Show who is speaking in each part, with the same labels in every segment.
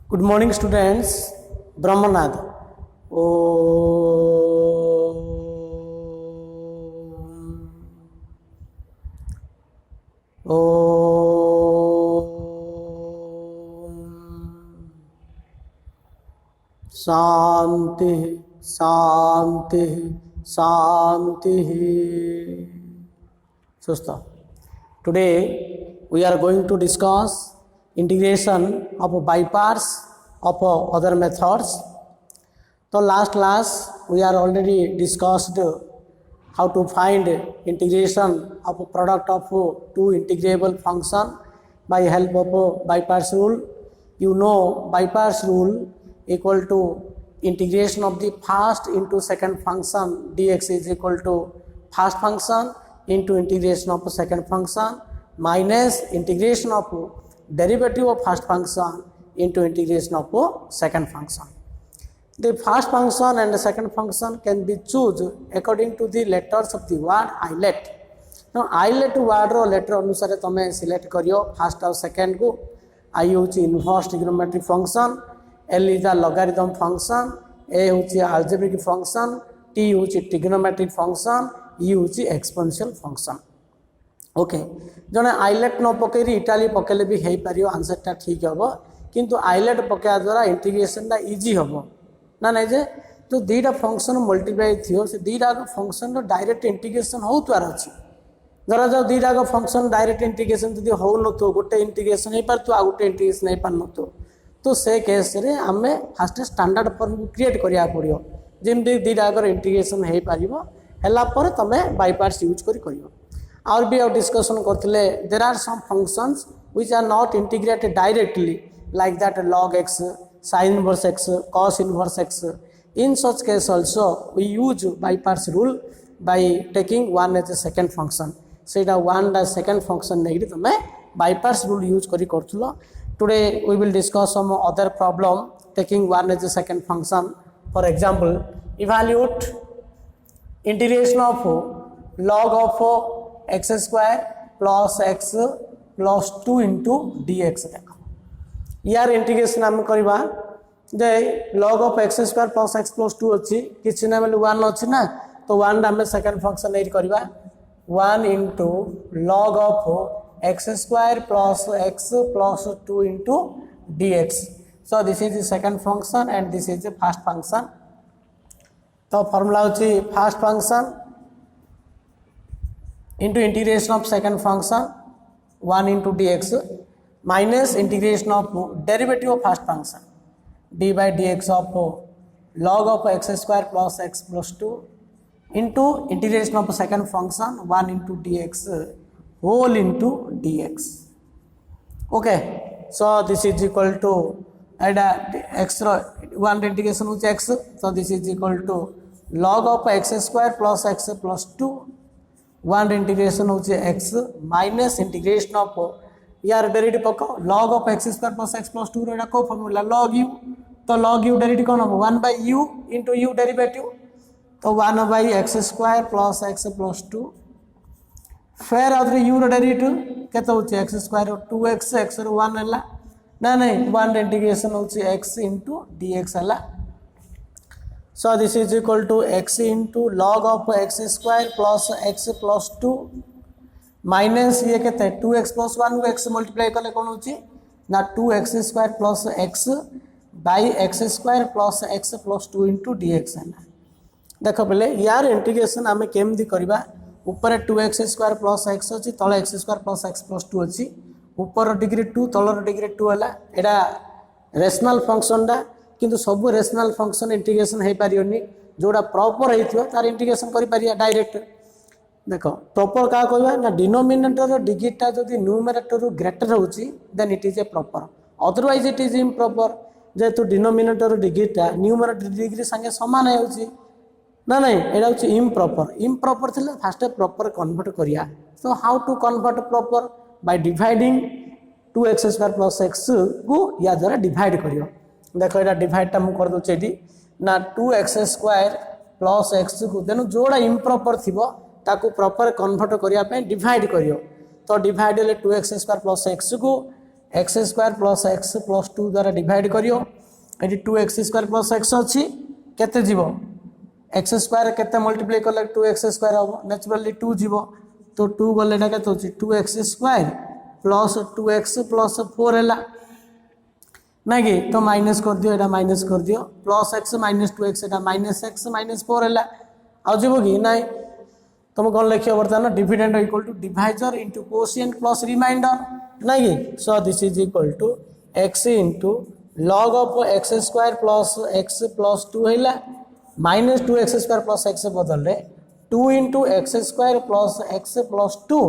Speaker 1: Good morning, students. Brahmanad. Om. Om. Shanti, Shanti, Shanti. So stop. Today we are going to discuss integration of bypass of other methods. So last class we are already discussed how to find integration of a product of two integrable function by help of bypass rule. You know bypass rule equal to integration of the first into second function dx is equal to first function into integration of second function minus integration of derivative of first function into integration of second function. The first function and the second function can be chosen according to the letters of the word islet. Now islet word ro letter अनुसार तमे select करियो first और second को. I होची inverse trigonometric function, L is the logarithm function, A होची algebraic function, T होची trigonometric function, E होची exponential function. Okay जने आइलेट न पकई इटाली पकेले भी हे पारियो आंसर ठीक हम किंतु आइलेट पकया द्वारा इंटीग्रेशन इजी हम ना नहीं जे जो दीटा फंक्शन मल्टीप्लाई थियो से दीटा फंक्शन डायरेक्ट इंटीग्रेशन होतार अच्छी धरा जाओ दीटा फंक्शन डायरेक्ट इंटीग्रेशन जब हो न गोटे इंटीग्रेशन हो पार आ गोटे इंटीग्रेशन हो पार न तो से केस रे आमे फास्ट स्टैंडर्ड फॉर्म क्रिएट करिया पड़ियो जेमती दीटा इंटीग्रेशन हो पारिबो हला पर तमे बायपास यूज करियो और भी अब डिस्कशन करथिले there are some functions which are not integrated directly like that log x sin inverse x cos inverse x in such case also we use bypass rule by taking one as a second function सेटा one as second function नेगि तमे bypass rule use करी करथुलो today we will discuss some other problem taking one as a second function. For example, evaluate integration of log of x square plus x plus 2 into dx देखो यार integration आम करबा जे log of x square plus x plus 2 अच्छी किछि ना बेले 1 अच्छी ना तो 1 आम सेकंड फंक्शन एड करबा 1 into log of x square plus x plus 2 into dx. So this is the second function and this is the first function. तो फॉर्मूला होची first function into integration of second function 1 into dx minus integration of derivative of first function d by dx of log of x square plus x plus 2 into integration of second function 1 into dx whole into dx. Okay, so this is equal to x one integration with x, so this is equal to log of x square plus x plus 2 one integration होची x minus integration of यार derivative पको log of x square plus x plus 2 रेडा को formula log u तो log u derivative कौन हो 1 by u into u derivative तो 1 by x square plus x plus 2 फिर आउथरे u रो derivative केते होची x square 2x x रो 1 हला ना नहीं 1 इंटीग्रेशन होची x into dx हला. So this is equal to x into log of x square plus x plus 2 minus ये कहते 2x plus 1 को x multiply कले कौन होची ना 2x square plus x by x square plus x plus 2 into dx है ना देखो पहले यार इंटीग्रेशन आमे केमदी करबा ऊपर 2x square plus x अछि तळे x square plus x plus 2 अछि ऊपर डिग्री 2 तळर डिग्री 2 हला एडा रेशनल फंक्शन डा किंतु सब रेशनल फंक्शन इंटीग्रेशन हो पारियोनी जोड़ा प्रॉपर होइथियो तार इंटीग्रेशन करि पारिया डायरेक्ट देखो प्रॉपर का कहबा ना डिनोमिनेटर रो डिजिटा जदी न्यूमरेटर रो ग्रेटर होची then it is a proper otherwise it is improper जेतु डिनोमिनेटर रो डिजिटा न्यूमरेटर डिग्री संगे समान होची ना नहीं एडा होची इम्प्रॉपर थिले फास्ट प्रॉपर कन्वर्ट करिया. So how to convert proper by dividing 2x square plus x को या द्वारा डिवाइड करियो देखो ये डिवाइड टा कर दूचे ना 2x स्क्वायर प्लस x को तेणु जोड़ा इम्प्रॉपर थी ताकू प्रॉपर कन्वर्ट करने डिवाइड करियो तो डिवाइड हेले 2x स्क्वायर प्लस x को x square plus x plus two द्वारा डिवाइड करियो ये two x square plus x अच्छी केते जीव एक्स स्क्वायर केते मल्टीप्लाई कले टू एक्स स्क्वायर हम नेचुरली टू जीव तो टू गले केते होची two x square plus two x plus four है ना कि तो माइनस कर दियो एटा माइनस कर दियो plus x minus two x एटा माइनस माइनस फोर है आजीव कि ना तुम कौन लिख बर्तमान dividend equal to divisor into quotient plus remainder ना कि so this is equal to x into log of x square plus two है minus two x square plus x बदल रे two into x square plus two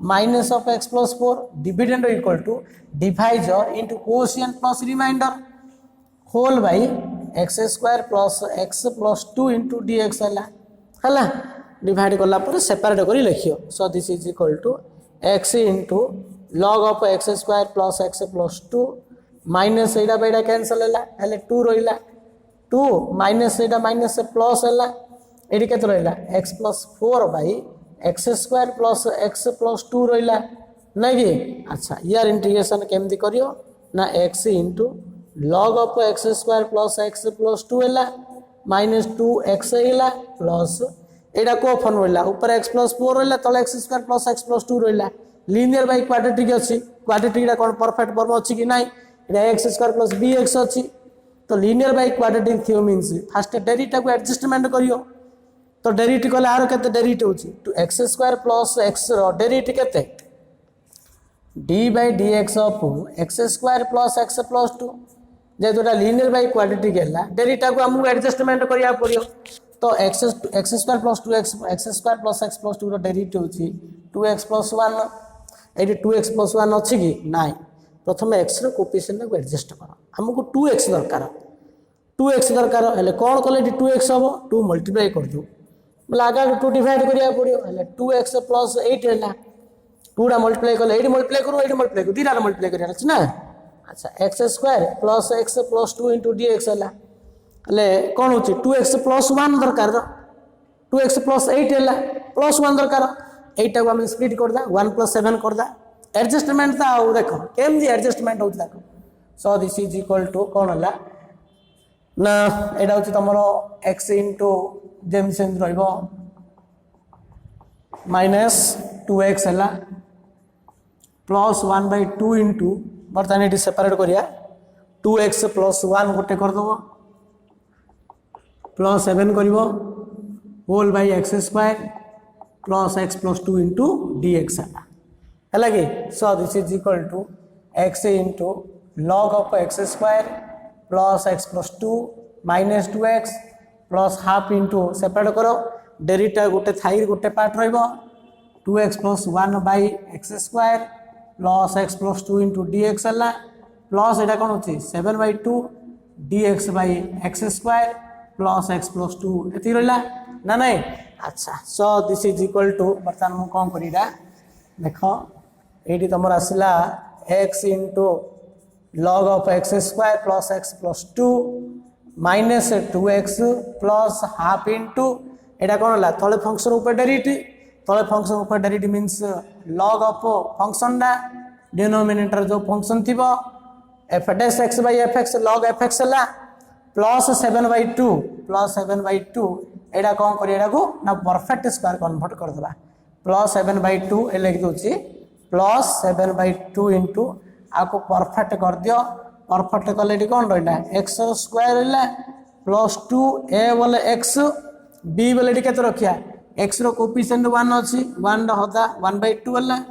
Speaker 1: minus of x plus four dividend equal to divisor into quotient plus remainder whole by x square plus two into d x है divide कला separate कर लिखियो so this is equal to x into log of x square plus two minus एटा by cancel है two रहा two minus एटा minus plus है ये के रहा x plus four by x square plus two रहा ना कि अच्छा यार इंटीग्रेशन केमती करियो ना x into log of x square plus two है माइनस टू एक्स है प्लस यहाँ को फॉर्म रहा ऊपर एक्स प्लस फोर रहा तले एक्स स्क्वायर प्लस टू रहा लीनियर बाई क्वाड्रेटिक अच्छी क्वाड्रेटिक कौन परफेक्ट फॉर्म अच्छी कि ना ये x square plus b x अच्छी तो लीनियर बाई क्वाड्रेटिक थियो मीन्स फास्ट डेरिटा को एडजस्टमेंट करियो तो डेरिट कले आर के डेरिट हो एक्स स्क्वायर प्लस एक्स डेरिट के d by d x of x square plus two जेहेतु लीनियर बाई क्वाड्रेटिक है डेरिटा को आमको एडजस्टमेंट करिया पड़ियो तो x square plus two x square plus x plus two डेरिट हो टू एक्स प्लस वन ये टू एक्स प्लस वन अच्छी कि ना प्रथम एक्स कोफिशिएंट को एडजस्ट कर आमको टू एक्स दरकार हेल्ले कौन कले टू एक्स हम टू मल्टीप्लाई कर दू बोले आगे टू डिवाइड करा पड़ो टू एक्स प्लस एट है टूटा मल्टीप्लाई कले ये मल्टीप्लाई करूँ दीटा मल्टीप्लाई कर ना अच्छा x square plus two into d x है कौन हो टू एक्स प्लस वन दरकार टू एक्स प्लस एट है प्लस वन दरकार एटा को आम स्प्लिट करदा वन प्लस सेवेन करदा एडजस्टमेंट था देख केमती एडजस्टमेंट हो देख so this is equal to कौन है ना यहाँ हूँ तुम एक्स इंटू जेम सेम माइनस टू एक्स है plus one by two into बर्तमान ये सेपरेट करिया टू एक्स प्लस वन गोटे करदेव प्लस सेवेन कर whole by x square plus x plus two into d x है कि so this is equal to x into log of x square plus x plus two minus two x plus half into separate करो डेरिटा गोटे थाई गोटे part two x plus one by x square plus x plus two into d x है plus यहाँ कौन अच्छी seven by two d x by x square plus x plus two ये रहा ना नहीं अच्छा so this is equal to बर्तमान मुझे कौन करा देख ये तुम आसला x into log of x square plus two minus two x plus half into यहाँ कौन है तले फंक्शन ऊपर डेरिट तले फंक्शन ऊपर डेरिट मीन्स लॉग ऑफ फंक्शन टा डिनोमिनेटर जो फंक्शन थी F dash x by F x log F x है प्लस सेवेन बै टू यहाँ कौन कर ना परफेक्ट स्क्वायर कन्वर्ट करदे प्लस सेवेन बै टू लिख दूसरी plus seven by two into आपको परफेक्ट कर दियो परफेक्ट कले कौन रहा एक्स स्क्वायर है प्लस टू ए बोले एक्स बी बोले के रखिया एक्स कोफिशिएंट वन अच्छी वन हदा वन बै टू है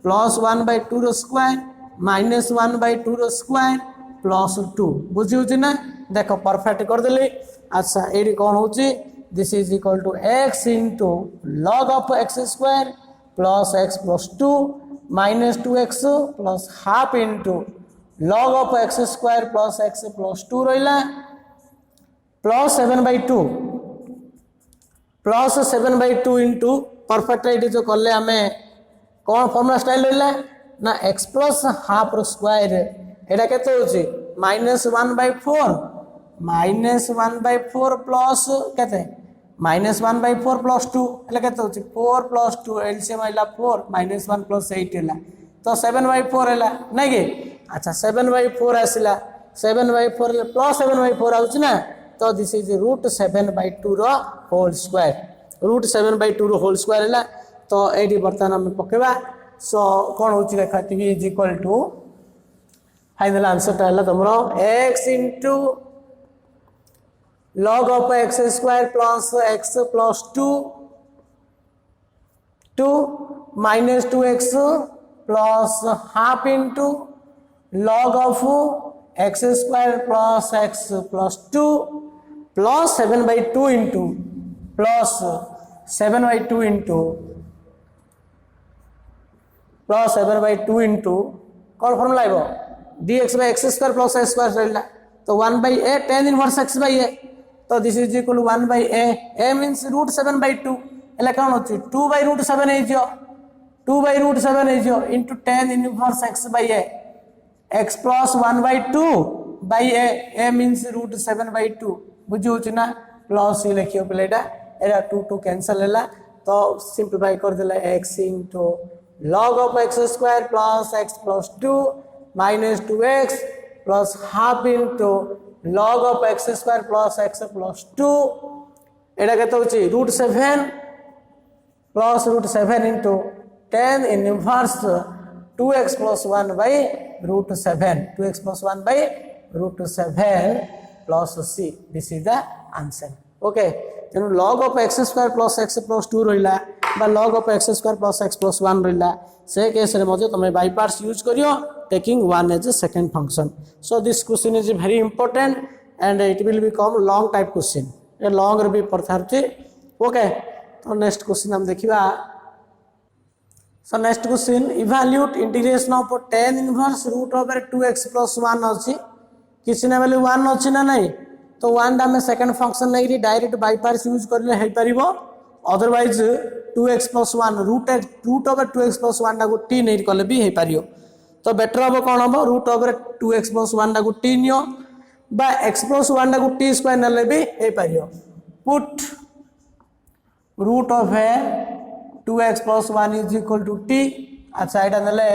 Speaker 1: plus one by two square minus one by two square plus two बुझी ना देख परफेक्ट करदेली अच्छा ये कौन हो this is equal to x into log of x square plus two minus two x plus half into log of x square plus two रहा plus seven by two into perfect ये जो कले आम कौन फॉर्मूला स्टाइल रहा ना x plus half square यहाँ के minus one by four plus के minus one by four plus two है फोर प्लस टू एलसीएम है four minus one plus eight है तो सेवेन बै फोर है ना कि अच्छा 7/4 आसला 7/4 प्लस 7/4 आउच ना तो दिस इज √7/2 रो होल स्क्वायर √7/2 रो होल स्क्वायर है तो ये बर्तमान आम पकेबा सो कौन हो देखा is equal to final answer टा तुम x into log of x square plus x plus 2 minus 2x plus half into log of x square plus x plus 2 plus 7/2 into plus 7/2 into plus 7/2 into कौन formula है वो dx by x square plus x square रहला तो 1/a tan inverse x by a तो this is equal 1/a means √7/2 एला कौन होची 2/√7 है जो 2/√7 है जो into tan inverse x by a x plus 1/2 by a means √7/2 बुझी होची ना प्लस ही लिखियो प्लेटा एरा 2 कैंसिल हैला तो सिंपलीफाई कर देला x into log of x square plus x plus 2 minus 2x plus half into log of x square plus x plus 2 एटा केते होची √7 plus √7 into tan inverse 2x plus 1 by √7 2x plus 1 by √7 plus c this is the answer okay तेनु log of x square plus x plus 2 रहिला बा log of x square plus x plus 1 रहिला से case रे मजे तमे by parts use करियो taking 1 as a second function so this question is very important and it will become long type question ये long रे भी पड़थारती okay तो नेक्स्ट क्वेश्चन हम देखिबा so next question evaluate integration of tan inverse root over 2x plus 1 अछि किसी ने value 1 अछि ना नहीं तो 1 दा में सेकंड फंक्शन नहीं डायरेक्ट बाय पार्ट्स यूज करले हे परिबो otherwise 2x plus 1 root over 2x plus 1 दा को t नहीं करले भी हे परियो तो बेटर हम कौन हम रूट ओवर 2x plus 1 टा को t नियो बा x plus 1 टा को t स्क्वायर नले भी हे परियो put root of 2x plus 1 is equal to t अच्छा एटा नले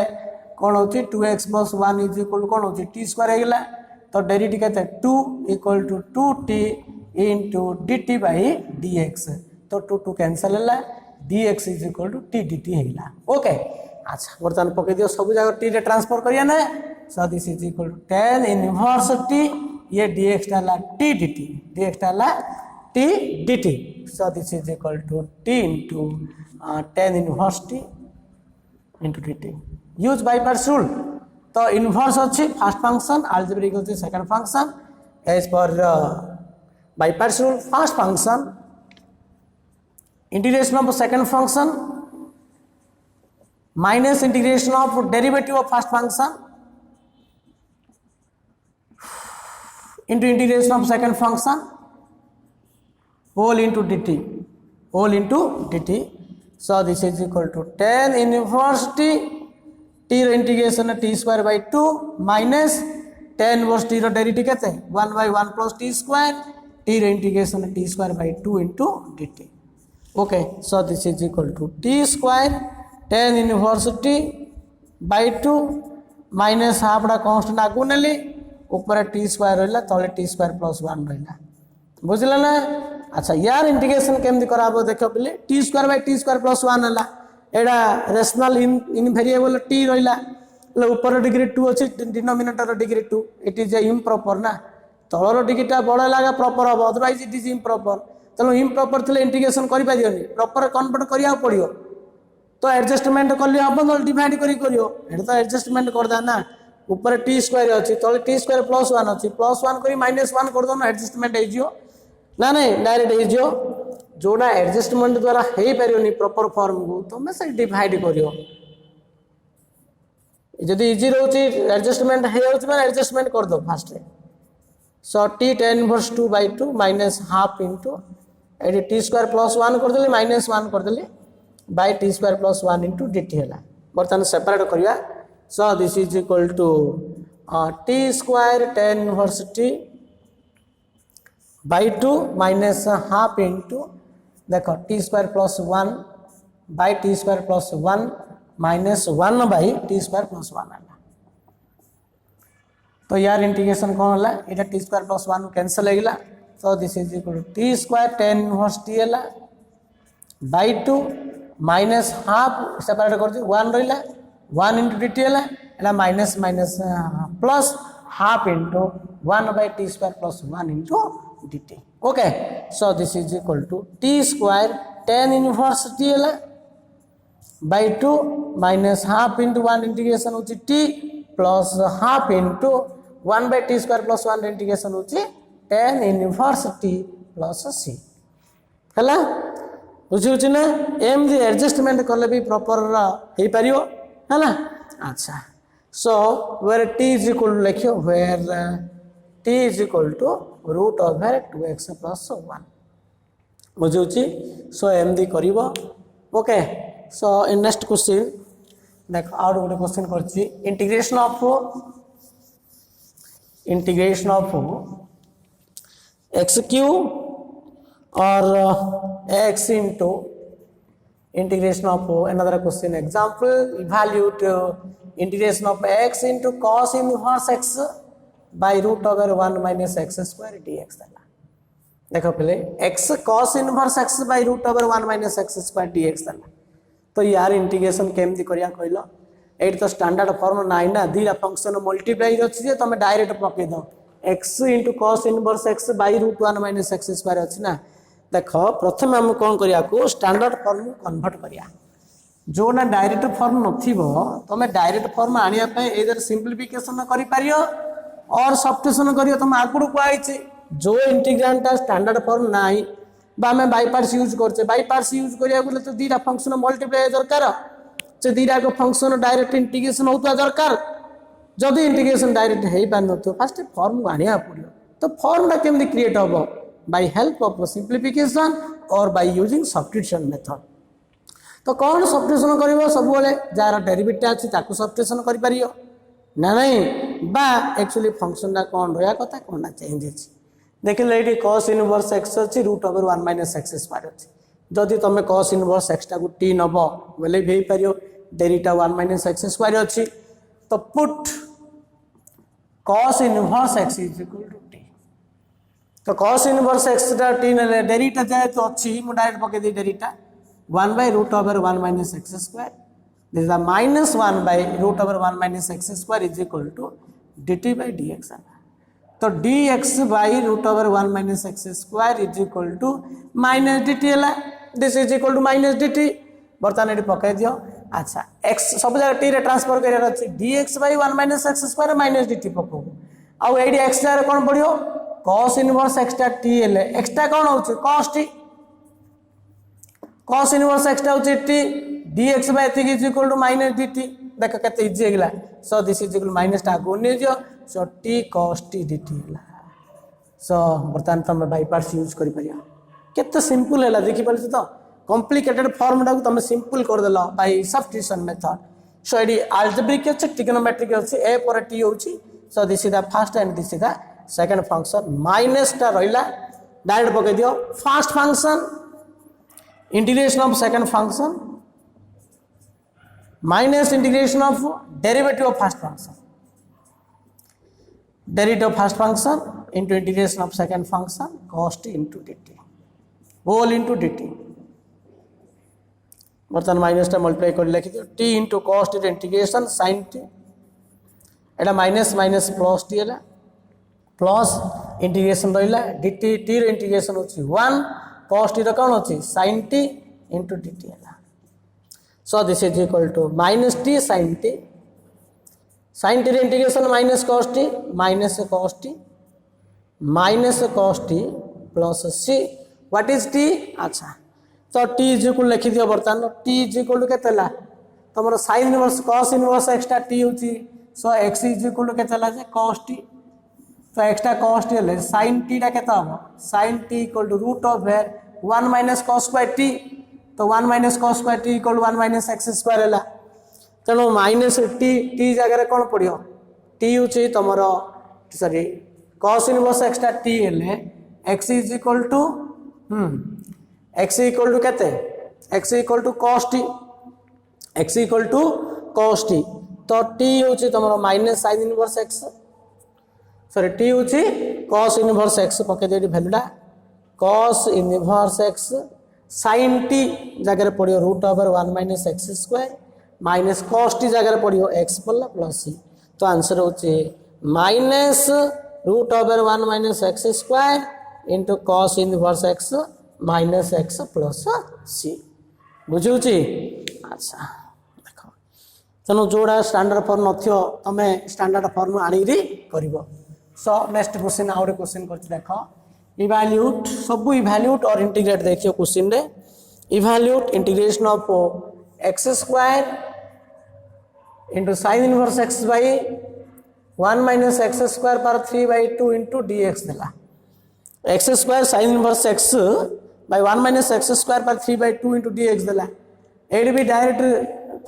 Speaker 1: कौन होची 2x plus 1 is equal कौन होची t स्क्वायर हेगला तो डेरिवेटिव केते 2 equal to 2t into dt by dx तो 2 कैंसिल हैला dx is equal to t dt हेगला ओके अच्छा बर्तमान पके दियो सब जगह t रे ट्रांसफर करिया ना so this is equal to tan inverse t ये dx डाला t dt dx डाला t dt so this is equal to t into tan inverse t into dt use by parts rule तो inverse अछि first function algebraic अछि second function as per by parts rule first function integration of second function minus integration of derivative of first function into integration of second function whole into dt so this is equal to tan inverse t रो integration t square by 2 minus tan inverse t रो derivative केते 1 by 1 plus t square t रो integration t square by 2 into dt okay so this is equal to t square tan inverse t by 2 minus half टा constant आगु नेली ऊपर t square रहला तले t square plus 1 रहला बुझला ना अच्छा यार इंटीग्रेशन केमदी कराबो देखो पले t square by t square plus 1 हला एडा रेशनल इन वेरिएबल t रहला ले ऊपर डिग्री 2 अछि denominator degree 2 it is A improper ना तळर डिग्रीटा बड़ लागा प्रॉपर हो अदरवाइज इट इज इम्प्रॉपर तनो इम्प्रॉपर थले इंटीग्रेशन करि पादियोनी प्रॉपर कन्वर्ट करिया पड़ियो तो एडजस्टमेंट कर लियो अपन तो डिवाइड करियो एटा तो एडजस्टमेंट कर दा ना ऊपर t स्क्वायर अछि तले t स्क्वायर प्लस 1 अछि प्लस 1 करी माइनस 1 कर दो ना एडजस्टमेंट हे जियो ना नहीं डायरेक्ट हे जियो जोड़ा एडजस्टमेंट द्वारा हे परियोनी प्रॉपर फॉर्म को तो मैं से डिवाइड करियो जदी इजी रहउची एडजस्टमेंट हे होउची माने एडजस्टमेंट कर दो फास्ट रे सो t tan inverse 2 by 2 minus half into एडी t स्क्वायर प्लस 1 कर देली माइनस 1 कर देली by t square plus 1 into dt है बर्तमान सेपरेट करिया so this is equal to t square tan inverse t by 2 minus half into देखो t square plus 1 by t square plus 1 minus 1 by t square plus 1 है तो यार integration कौन है ये टी स्क्वायर प्लस 1 कैंसल हो गला तो this is equal to t square tan inverse t है बाई 2 माइनस हाफ सेपरेट कर 1 रहा 1 इंटू डी टी है minus minus plus half into 1 by t square plus 1 into d t okay so this is equal to t square tan inverse t है by 2 minus half into 1 integration होची t plus half into 1 by t square plus 1 integration होची ten inverse T plus सी है बुझी ना एमती adjustment कले भी proper हो पार है अच्छा so where t is equal to लिखियो where t is equal to root over 2x plus 1 बुझी सो एमती कर okay so in next question देख आउट गोटे क्वेश्चन करछि इंटीग्रेशन ऑफ एक्स क्यू और x into integration of another question example evaluate integration of x into cos inverse x by root over 1 minus x square dx देखो पहले x cos inverse x by root over 1 minus x square dx तो यार integration केमती करिया कहलो eight तो standard form नाइ ना दीटा फंक्शन मल्टीप्लाई अछि जे तुम डायरेक्ट पके दो x into cos inverse x by root 1 minus x square अछि ना देख प्रथम आम कौन करिया स्टैंडर्ड फॉर्म कन्वर्ट करिया जो ना डायरेक्ट फॉर्म नथिबो तुम डायरेक्ट फॉर्म आनिया पे इधर सिंपलीफिकेशन करि पारियो और सब्स्टिट्यूशन करियो तुम आगुड़ कहै जो इंटीग्रांड स्टैंडर्ड फॉर्म नाही बा हमें बाय पार्ट्स यूज करछे बाय पार्ट्स यूज करिया बोले तो दीटा फंक्शन मल्टीप्लाई दरकार से दीटा को फंक्शन डायरेक्ट इंटीग्रेशन होता दरकार जदि इंटीग्रेशन डायरेक्ट हे पार न तो फर्स्ट फॉर्म आनिया पड़ियो तो फॉर्मटा केमती क्रिएट होबो by help of simplification or by using substitution method तो कौन सब्स्टिट्यूशन करिवो सब बेले जार डेरिवेटिव अछि ताकू सब्स्टिट्यूशन करि परियो ना नहीं बा एक्चुअली फंक्शन दा कौन रहया कथा कोन चेंज अछि देखिले एटी cos इनवर्स x अछि root over 1 minus x square अछि जदि तमे cos इनवर्स x टा को t नबो बेले भेई परियो डेरिटा 1 माइनस x स्क्वायर अछि तो put cos inverse x is equal to t तो cos इनवर्स x टा t ने डेरिटा जाए तो अच्छी मु डायरेक्ट पके दे डेरिटा 1 by root over 1 minus x square this is the minus 1 by root over 1 minus x square is equal to dt by dx तो dx by root over 1 minus x square is equal to minus dt है this is equal to minus dt बर्तमान eighty पके दियो अच्छा x सब जगह t रे transfer करिया अछि dx by 1 minus x square minus dt पको आ एडी x रे कोन पडियो cos इनवर्स x टा t ले x टा कोन होछ cos t cos inverse x टा होछ t dx by t is equal to minus dt देख केते इजी हेगला so this is equal minus टा को ने जो सो t cos t dt हेला सो बर्तमान तुम बाय पार्ट्स यूज करि परिया केते सिंपल हेला देखि परछ तो कॉम्प्लिकेटेड फॉर्मूला को तुम सिंपल कर देला बाय सब्स्टिट्यूशन मेथड सो एडी अलजेब्रिक अछि ट्रिग्नोमेट्रिक अछि a पर t होछि so this is the first and this is the second function minus टा रहिला डायरेक्ट पके दियो first function integration of second function minus integration of derivative of first function derivative of first function into integration of second function cos t into dt whole into dt बर्तन minus टा multiply कर लिखि दियो t into cos t integration sin t एटा minus minus plus t हैला plus integration रहिला dt t रो integration होची 1 cos t रो कोन होची sin t into dt हैला so this is equal to minus t sin t integration minus cos t plus c what is t अच्छा तो t is equal लिखि दियो बर्तन t is equal to केतला तमरो sin inverse cos inverse extra t होची so x is equal to केतला जे cos t तो एक्स्ट्रा cos t ले sin t टा केता हो sin t equal to root of 1 minus cos square t तो 1 minus cos square t equal to 1 minus x square है तेणु minus t जगह कौन पड़ो t हूँ तुम sorry cos inverse extra t हेले x is equal to x equal to केते x equal to cos t x equal to cos t तो t हूँ तुम minus sin inverse x sorry t होची cos इनवर्स x पके देडी वैल्यूटा cos inverse x sin t जगह पड़ियो root over 1 minus x square minus cos t जगह पड़ियो x पड़ला प्लस c तो आंसर होची minus root over 1 minus x square into cos inverse x minus x plus c बुझुची अच्छा देखो तेणु जोड़ा स्टैंडर्ड फॉर्म नथियो तमे स्टैंडर्ड फॉर्म आनिरी करिवो सो नेक्स्ट क्वेश्चन आउट क्वेश्चन करछि देखो इवैल्यूट सब इवैल्यूट और इंटीग्रेट देखियो क्वेश्चन रे evaluate integration of x square into sin inverse x by 1 minus x square पर 3/2 इंटू dx देला x square sin inverse x by 1 minus x square पर 3/2 इंटू dx देला एडी भी डायरेक्ट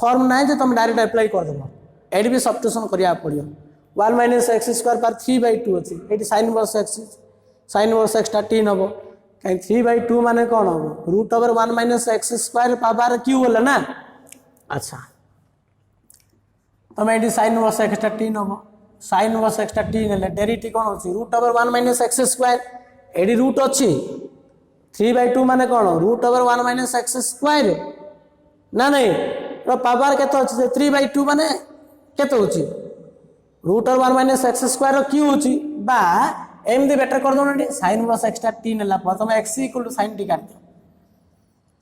Speaker 1: फॉर्म ना जो तुम डायरेक्ट अप्लाई कर देबो एडी भी सब्स्टिट्यूशन करिया पड़ियो 1 माइनस एक्स स्क्वायर पर 3/2 अछि एडी sin इनवर्स x टा t नबो कहीं 3/2 माने कोन हो root over 1 minus x square power क्यू होला ना अच्छा तमे एडी sin इनवर्स x टा t नबो sin इनवर्स x टा t नेले डेरिवेटिव कोन होछि root over 1 minus x square एडी रूट अछि 3/2 माने कोन root over 1 minus x square ना नहीं तो पावर केतो अछि 3/2 माने केतो होछि root over 1 minus x square क्यू होछि बा एमदी बेटर कर दो ना sin इनवर्स x टा t नेला प्रथम x = sin t काट दियो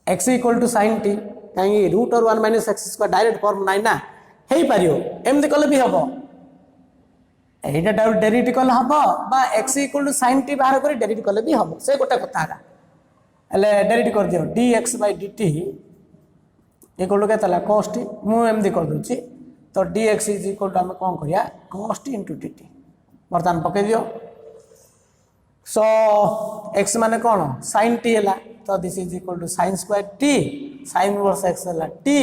Speaker 1: x = sin t काई root over 1 minus x square direct form नाइ ना हेई पारियो एमदी कले भी हबो एटा डेरिवेटिव कले हबो बा x = sin t बाहर करी डेरिवेटिव कले भी हबो से गोटा कथा है एले डेरिवेटिव कर दियो dx/dt इक्वल टू केतला cos t मु एमदी कर दोची तो dx = हम कोन करिया cos t * dt बर्तन पके दियो सो x माने कोन sin t हैला तो this is equal to sin square t sin inverse x हैला t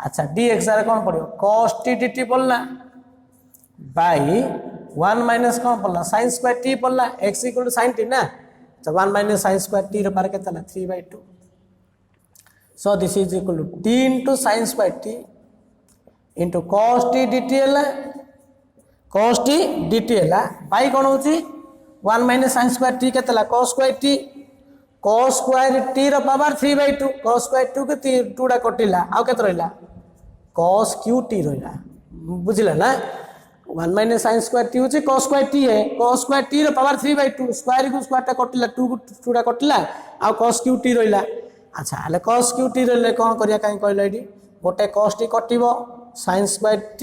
Speaker 1: अच्छा dx रे कोन पड़ियो cos t dt बोलना बाय 1 माइनस कोन पड़ला sin स्क्वायर t पड़ला x = sin t ना तो 1 माइनस sin स्क्वायर t रे पार केतला 3/2 so this is equal to t into sin square t into cos t dt हैला cos t dt हैला bye कोन होची 1 minus sin square t केतला cos square t रो power 3/2 cos square 2 के 2 डा कटिला आ केत रहला cos qt रहला बुझिला ना 1 माइनस sin स्क्वायर t होची cos स्क्वायर t है cos स्क्वायर t रो पावर 3/2 स्क्वायर को स्क्वायर टा कटिला 2 डा कटिला आ cos qt रहला अच्छा हले cos qt रहले कोन करिया काई कहले एडी गोटे cos t कटिवो sin स्क्वायर t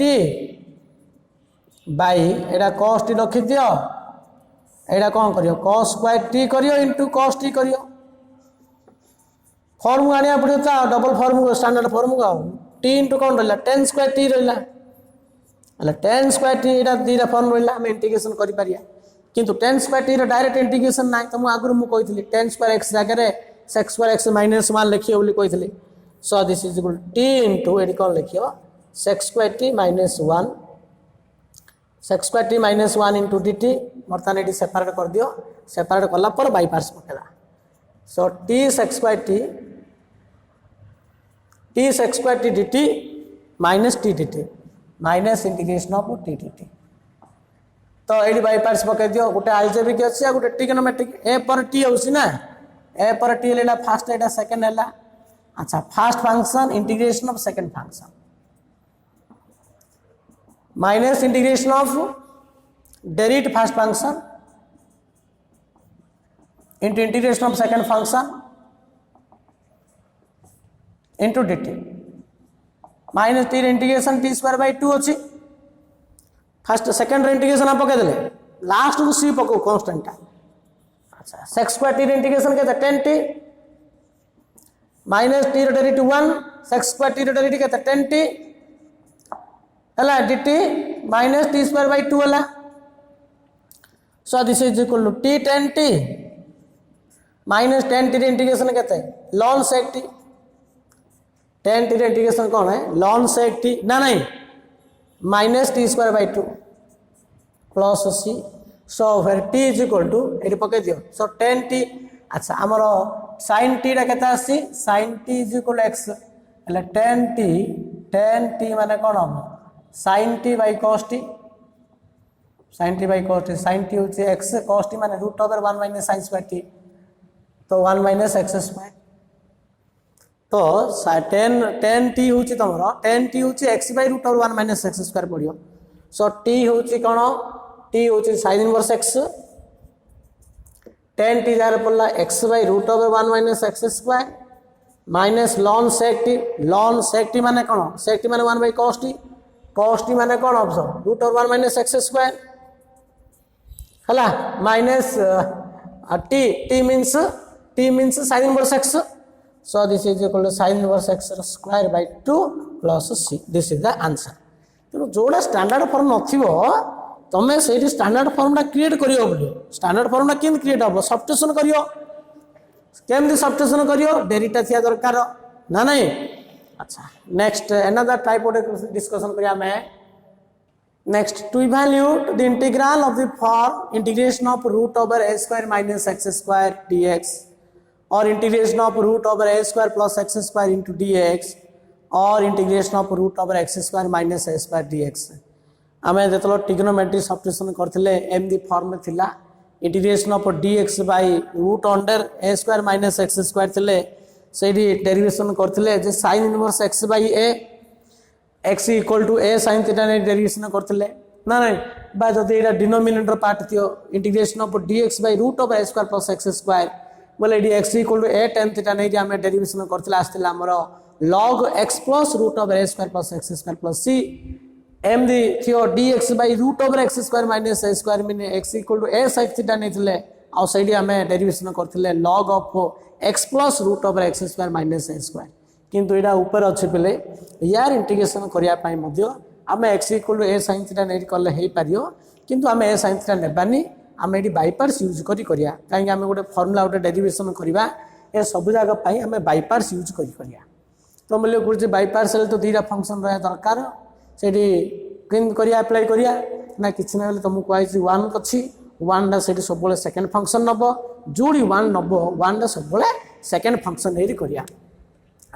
Speaker 1: बाय एडा cos t रखि दियो एडा कोन करियो cos स्क्वायर t करियो इनटू cos t करियो फॉर्म आनिया पड़ियो ता डबल फॉर्म स्टैंडर्ड फॉर्म का t इनटू कोन रहला tan स्क्वायर t रहला हले tan स्क्वायर t एडा दीरा फॉर्म रहला हम इंटीग्रेशन करि पारिया किंतु tan स्क्वायर t रो डायरेक्ट इंटीग्रेशन नाइ त मु आगुर मु कहितली tan स्क्वायर x जगह रे sec square x minus 1 लिखियो बोली कहितली so this is equal t into एडी कोन लिखियो sec square t minus 1 sec square t minus 1 into dt बर्तन एडी सेपरेट कर दियो सेपरेट करला पर बाय पार्ट्स पकेला सो t sec square t dt minus t dt minus integration of t dt तो एडी बाय पार्ट्स पके दियो गोटे अलजेब्रिक अछि आ गोटे ट्रिग्नोमेट्रिक a पर t होसी ना a पर t लेला फर्स्ट एटा सेकंड हैला अच्छा first function integration of second function minus integration of derivative first function into integration of second function into dt minus t integration t square by 2 अछि first second integration आप पके देले last को c पको constant अच्छा sec square t integration के 10t minus t derivative 1 sec square t derivative के 10t हला dt minus t square by 2 हला so this is equal to t 10t minus 10t integration केते ln sec t 10t integration कौन है ln sec t ना नहीं minus t square by 2 plus c so where t is equal to eighty पके दियो so 10t अच्छा हमरो sin t रा केता आसी sin t is equal to x એટલે 10t माने कोन हम sin t by cos t sin t by cos t sin t होची x cos t माने root over 1 minus sin square t तो 1 माइनस x स्क्वायर तो tan t होची तमरो tan t होची x by root over 1 minus x square पड़ियो so t होची कोन t होची sin inverse x tan t जार पड़ला x by root over 1 minus x square minus ln sec t माने कोन sec t माने 1 by cos t माने कोन option root over 1 minus x square हला minus t means sin inverse x so this is equal to sin inverse x square by 2 plus c this is the answer तो जोड़ा standard form नथिबो तमे सेठी standard फॉर्मटा create करियो बोली standard फॉर्मटा केम create हो substitution करियो केमदी substitution करियो डेरिटा थिया दरकार ना नहीं अच्छा next another type of discussion करिया मैं next to evaluate the integral of the form integration of root over a square minus x square dx or integration of root over a square plus x square into dx or integration of root over x square minus a square dx आमे जेतलो trigonometry substitution करथिले एमदी form में थिला integration of dx by root under a square minus x square थिले सेडी derivation करथिले जे sin inverse x by a x equal to a sin theta ने derivation करथिले ना नहीं बा जदि एटा डिनोमिनेटर पार्ट थियो integration of dx by root of a square plus x square बोले AD x equal to a tan theta नै जे हम डेरिवेशन करथिले आस्थिला हमरो log x plus root of a square plus x square plus c m दी थियो dx by root over x square minus a square मीने x equal to a sin theta नै थिले आ सेडी हम derivation करथिले log of x plus root over x square minus a square किंतु एटा ऊपर अछि पेले यार integration करिया पई मध्य आमे x equal to a sin theta नै करले हे पारियो किंतु आमे a sin थीटा नेबानी आमे एडी बाय पार्ट्स यूज करिया काहे आमे गोटे फार्मूला गोटे डेरिवेशन करबा ए सब जगह पई आमे बाय पार्ट्स यूज करिया तो मले गुरजे बाय पार्ट्स तो दीटा फंक्शन रहा दरकार सेडी किन करिया अप्लाई करिया ना किछ ना ले तुमको आइछि 1 अछि 1 दा सेडी सब बोले सेकंड फंक्शन नबो जोडी 1 नबो 1 दा सब बोले सेकंड फंक्शन हेरी करिया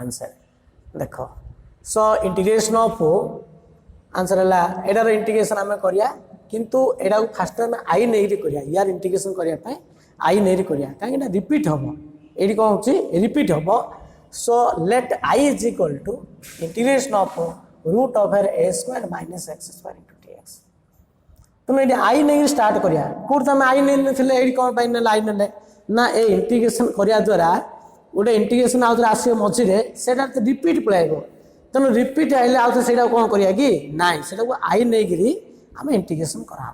Speaker 1: आंसर देखो सो इंटीग्रेशन ऑफ आंसर हला एडार इंटीग्रेशन हमें करिया किंतु एडा को फास्ट में आई नै रे करिया यार इंटीग्रेशन करिया पय आई नै रे करिया काहे ना रिपीट हबो एडी कोन होची रिपीट हबो so let I is equal to integration of root over a square minus x square into dx तुम एडी आई नै स्टार्ट करिया कोड तमे आई नै थिले एडी कोन पय नै आई नै ना ए इंटीग्रेशन करिया द्वारा गोटे इंटीग्रेशन आउत आसे मझिरे सेटा तो रिपीट पळाइबो तनो रिपीट आइले आउत सेटा कोन करिया कि नाइ सेटा को आई नै गिरी हम इंटीग्रेशन करा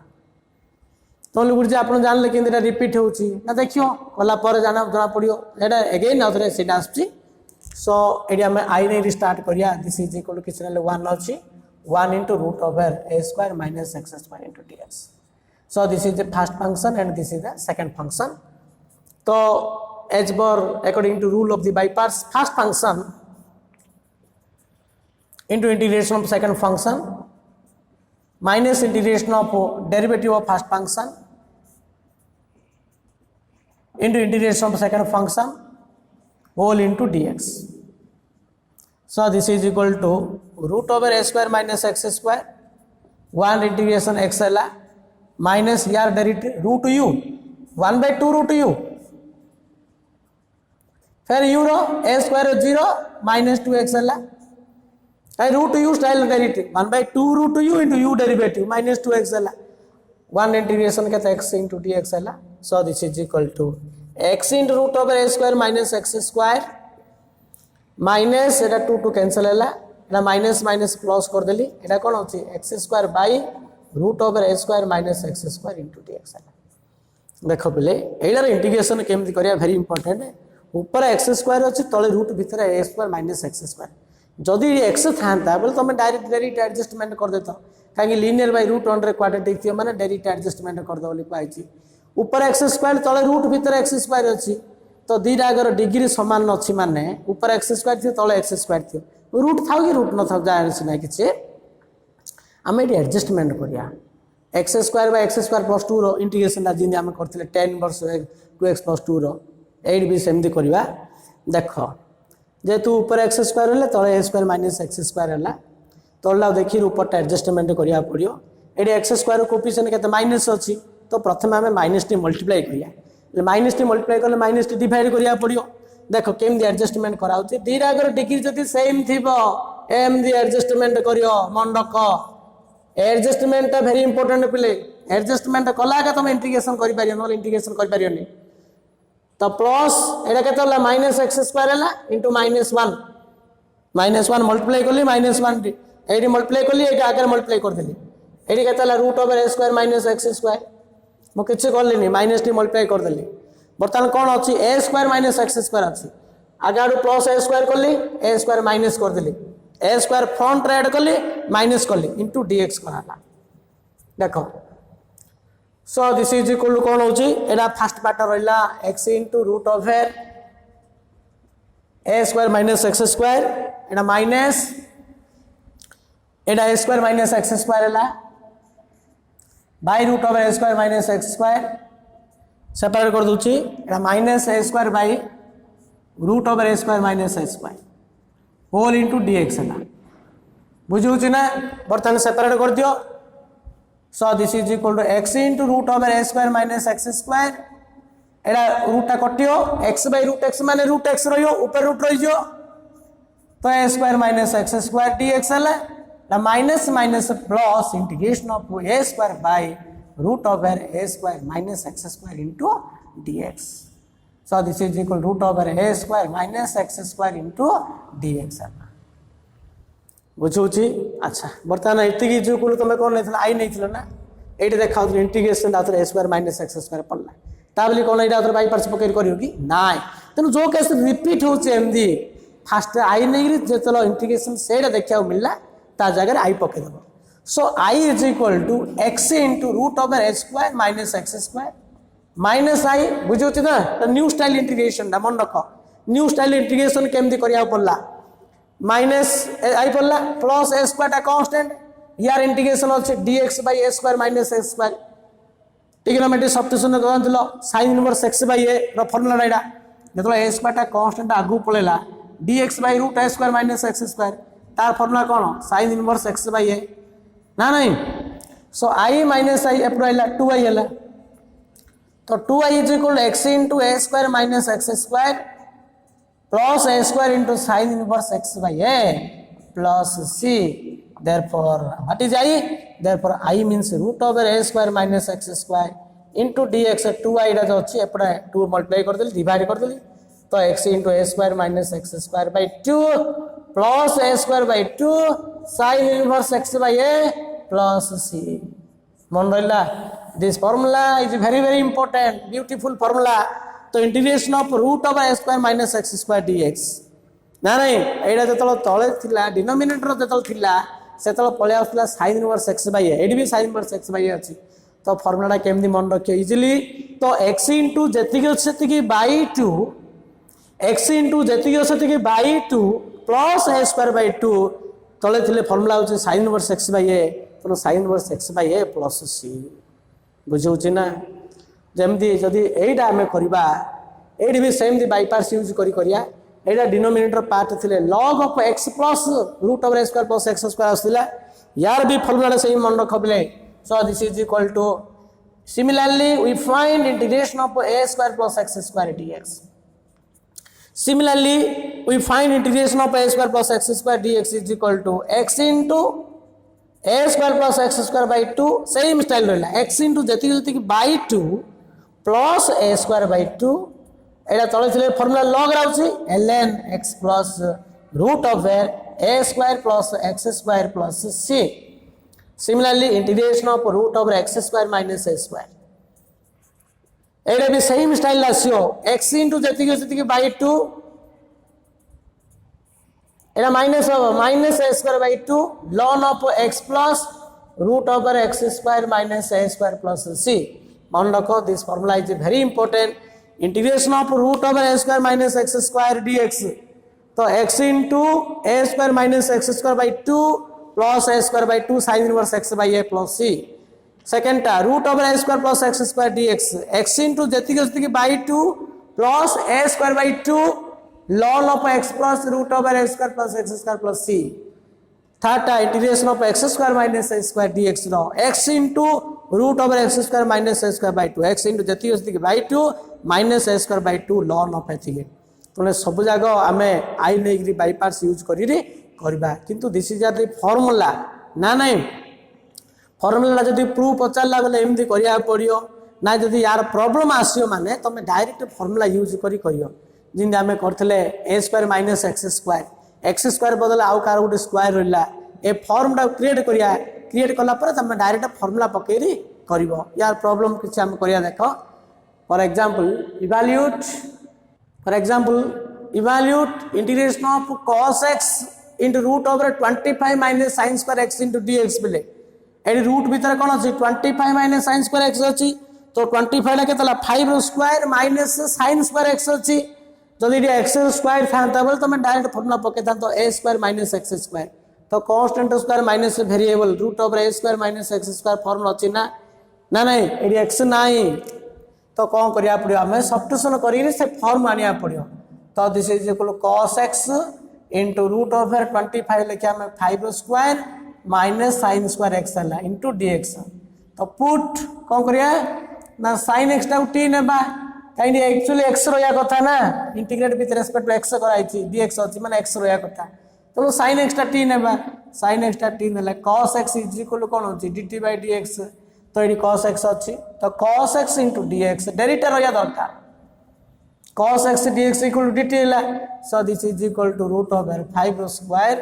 Speaker 1: तो गुरुजी आपण जानले केनरा रिपीट होउची ना देखियो कला पर जाना जना पड़ियो एटा अगेन आउत रे सेटा आछि सो एडी हम आई नै स्टार्ट करिया दिस इज इक्वल टू किछ नले 1 अछि 1 into root over a square minus x square into dx so this is the first function and this is the second function तो as per according to rule of the by parts first function into integration of second function minus integration of derivative of first function into integration of second function whole into dx so this is equal to root over a square minus x square 1 integration x la minus यार derivative root u 1 by 2 root u फिर u रो a square 0 minus 2x हला आई root u style derivative 1 by 2 root u into u derivative minus 2x हला 1 integration के x into dx हला so this is equal to x into root over a square minus x square minus Etah 2 to cancel हला एटा minus minus plus कर देली एटा कोन होची x square by root over a square minus x square into dx हला देखो पले एटार integration केमति करिया very important ऊपर x स्क्वायर अछि तळे रूट भीतर a square minus x square जदि x थांता बोले तुम डायरेक्ट एडजस्टमेंट कर देतो काहे linear by root under quadratic थियो माने डायरेक्ट एडजस्टमेंट कर दो बोली पाइछि ऊपर x स्क्वायर तळे रूट भीतर x स्क्वायर अछि तो दीटा अगर डिग्री समान अछि माने ऊपर x स्क्वायर थियो तळे x स्क्वायर थियो रूट थाउ कि रूट न थाउ जाय छै नै किछि हम एडी एडजस्टमेंट करिया x square by x square plus 2 रो इंटीग्रेशन ला जिंदी हम करथिले 10 वर्ष 2x प्लस 2 रो 8 भी सेमती करवा देखो जेतु ऊपर x स्क्वायर हले तळे a square minus x square हला तळला देखि ऊपर एडजस्टमेंट करिया पड़ियो ये एक्स स्क्वायर कोफिशिएंट के माइनस अच्छी तो प्रथम आम माइनस टी मल्टीप्लाई करिया माइनस टी मल्टीप्लाई कले माइनस टी डिवाइड करिया पड़ियो देख केमती एडजस्टमेंट कराउछि दीटाकर डिग्री जदि सेम थिबो एमदी एडजस्टमेंट करियो मन रख एडजस्टमेंट वेरी इंपोर्टेंट पिले एडजस्टमेंट कला का तुम इंटीग्रेशन करि पारियो न इंटीग्रेशन करि पारियोनी तो प्लस एटा केते होला माइनस एक्स स्क्वायर होला इनटू माइनस वन मल्टीप्लाई कली माइनस वन एटी मल्टीप्लाई कली एटा आगे मल्टीप्लाई कर देली एटी केते होला रूट ओवर ए स्क्वायर माइनस एक्स स्क्वायर मु किछि करलिनी माइनस टी मल्टीप्लाई कर देली बर्तमान कौन अच्छी ए स्क्वायर माइनस एक्स स्क्वायर अच्छी आगे आड़ू प्लस ए स्क्वायर कली ए स्क्वायर माइनस कर देली ए स्क्वायर फ्रंट रे ऐड कली माइनस कली इनटू डीएक्स कराला देखो so this is equal to कौन होची एटा फर्स्ट पार्ट रहिला x इनटू रूट ओवर ए स्क्वायर माइनस एक्स स्क्वायर एटा माइनस एटा a square minus x square हला by root over A square minus x square separate कर दूची एटा minus A square by root over A square minus A square whole into d x हला बुझुची ना बर्तमान सेपरेट कर दियो so this is equal to x into root over A square minus x square एटा रूट कटियो x बाय रूट x माने root x रहियो ऊपर रूट रहियो तो a square minus x square dx हला ना minus minus plus integration of a square by root over A square minus x square into dx so this is equal root over A square minus x square into dx हला बुझुची अच्छा बर्तमान एतिकी जो कुल तुम कौन नहीं आई नहीं ना ये देखा इंटीग्रेशन आउे ए स्क्वायर माइनस एक्स स्क्वायर पड़ला ताबली कौन यहाँ बाई पार्ट्स पकड़ कि ना तेणु जो केस रिपीट होमती फास्ट आई नहीं जो इंटीग्रेशन से देखा मिलला ता जगह आई पकईदेव so I is equal to x into root over A square minus x square minus I बुझे ना न्यू स्टाइल इंटीग्रेशन मन रख न्यू स्टाइल इंटीग्रेशन केमती करा पड़ला माइनस आई पड़ला प्लस ए स्क्वायर कांस्टेंट यार इंटीग्रेशन अच्छे dx by a square minus A square trigonometric substitution करथिल sin inverse x bye a रो फार्मूला एटा जतलो ए स्क्वायर कांस्टेंट आगु पळेला dx by root a square minus x square तार formula कोन sin inverse x bye a ना नहीं सो i माइनस i एपरो आइला 2i हला तो 2i is equal to x into a square minus x square plus a square into sine inverse x by a plus c therefore what is I therefore I means root over a square minus x square into dx 2i रा जो अच्छी एपड़ा 2 multiply कर देली divide कर देली तो x into a square minus x square by 2 plus a square by 2 sin inverse x by a plus c मन रहिला this formula is very important beautiful formula तो integration of root over A square minus x square dx ना नहीं एटा जतलो तळे थिला denominator जतलो थिला सेतलो पळे आउतला sin inverse x bye a एडी भी sin inverse x bye a अछि तो फार्मूला केमदी मन रखियो इजीली तो x इनटू जेतिकी सेतिकी बाय 2 x इनटू जेतिकी सेतिकी by 2 plus a square by 2 तळे थिले फार्मूला होछि sin inverse x bye a तो sin inverse x bye a plus c बुझौछि ना जमती जदि एटा आम करवा ये भी सेमती बाईपार्स यूज करिया एटा डिनोमिनेटर पार्ट थिले log of x plus root over square plus x square आसला यार भी फॉर्मूला से मन रख बिले so this is equal to similarly we find integration of a square plus x square dx similarly we find integration of a square plus x square dx is equal to x into a square plus x square by 2 same style रहला x into जति bye 2 plus a square by 2 एटा तळे थिले formula log राउची ln x plus root over A square plus x square plus c similarly integration of root over x square minus A square एटा भी same style आसियो x into जति bye 2 एटा minus A square by 2 ln of x plus root over x square minus A square plus c मन रखो this formula is very important integration of root over A square minus x square dx तो x into a square minus x square by 2 plus a square by 2 sine inverse x bye a plus c second टा root over ए square plus x square dx x into जति bye 2 plus a square by 2 ln of x plus root over A square plus x square plus c third integration of x square minus a square dx रो x into root over x square minus a square by 2 x into जति होती by 2 minus a square by 2 लॉन of एथि तो सब जाग आम आई नहीं बाय पार्ट्स यूज करवा किंतु दिस इज द फॉर्मूला ना नहीं फॉर्मूला जब प्रूफ पचारा बोले एमती करा पड़ो ना जदि यार प्रॉब्लम आसो माने तुम डायरेक्ट फॉर्मूला यूज करी जमी आम करते ए स्क्वायर माइनस एक्स स्क्वायर बदले आउ कार गोटे स्क्वायर रहा ए फॉर्म टा क्रिएट कलापर तुम डायरेक्ट फॉर्मूला पकई कर यार प्रॉब्लम किसी आम कर देख for example integration of cos x into root over 25 minus sin square x into dx बोले ये रूट भीतर कौन अच्छी 25 माइनस sin स्क्वायर x अच्छी तो 25 के 5 square minus sin square x अच्छी जदि एक्स स्क्वायर था बोले तुम डायरेक्ट फॉर्मूला पकई था तो a square minus x square तो constant square minus variable root over ए square minus x square formula अच्छी ना ना नहीं ये एक्स ना तो कौन करा पड़ो आम सब्स्टिट्यूशन कर फॉर्म आने पड़ो तो this is equal cos x into root over 25 लिखे आम 5 square minus sin square x है इंटू dx तो पुट कौन करिया ना sin x टा टी नेबा कहीं एक्चुअली एक्स रहा कथा ना integrate with respect to x कराई dx अच्छी माने एक्स रहा कथा तो sin x टा टी नेबा sin x टा टी नेला cos x इज इक्वल कौन होची dt by dx तो ये cos x अच्छी तो cos x into dx derivative रहा दरकार cos x dx equal to dt है so this is equal to root over 5 square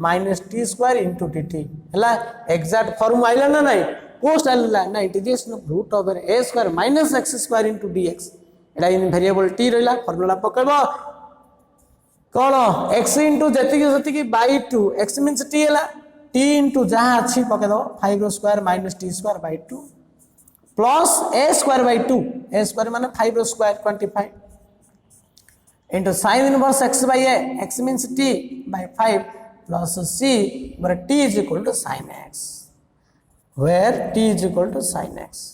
Speaker 1: minus t square into dt है एग्जैक्ट फॉर्म आइला ना नहीं पोस्ट आइला ना integration of root over a square minus x square into dx एटा in variable t रहला फार्मूला पकड़बो कौन x into जति बाय 2 x मींस t है t into जहाँ अच्छी पकड़ दो 5 square minus t square by 2 plus a square by 2 a square माने 5 square 25 into sin inverse x by a x means t by 5 plus c where t is equal to sin x where t is equal to sin x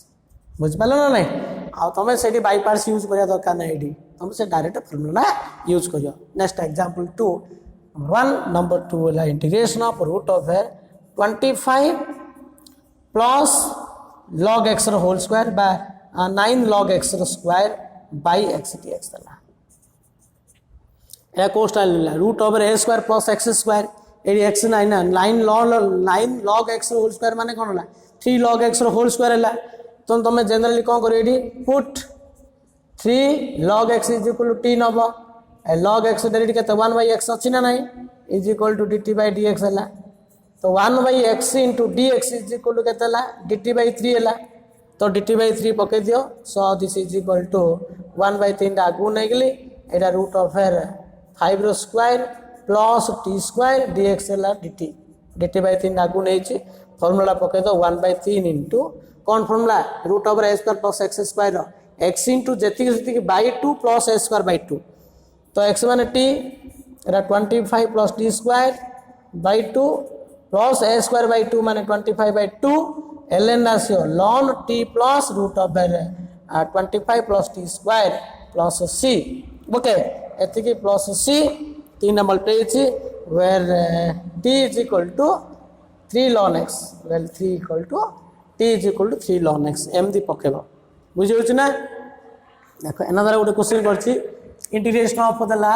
Speaker 1: बुझ पाल ना नहीं आ तुम से by parts use करिया दरकार ना एडी तुम से डायरेक्ट फार्मूला यूज करियो नेक्स्ट एग्जांपल 2 नंबर 2 वाला integration of root over 25 plus log x whole square by 9 log x square by x dx दला या कोस्टल रूट ओवर ए स्क्वायर प्लस एक्स स्क्वायर ये एक्स नाइन ना 9 log x होल स्क्वायर माने कौन है 3 log x whole square है तो तुम जनरली कौन कर put 3 log x is equal to t नब log x डेरिवेटिव के 1 बाय x अच्छी ना नहीं is equal to dt by dx है तो 1 by x into dx is equal to केते dt बाय 3 है तो dt बाय 3 पके दियो so this is equal to 1 by 3 आगु नहीं गली एटा root over 5 square plus t square dx है dt बाय 3 आगु नहीं फॉर्मूला पके दो 1 बाय 3 इंटू कौन formula root over a square plus x square x into जति bye 2 plus a square by 2 तो x माने t एटा 25 plus t square by 2 plus a square by 2 माने 25 बाय 2 ln आसियो ln t plus root over 25 plus t square plus c okay एतिकी plus c 3 number पे छी where t is equal to 3 ln x well 3 equal to t is equal to 3 ln x एमदी पकेबो बुझि होछ ना देखो अनदर गोटे क्वेश्चन करछि इंटीग्रेशन ऑफ दला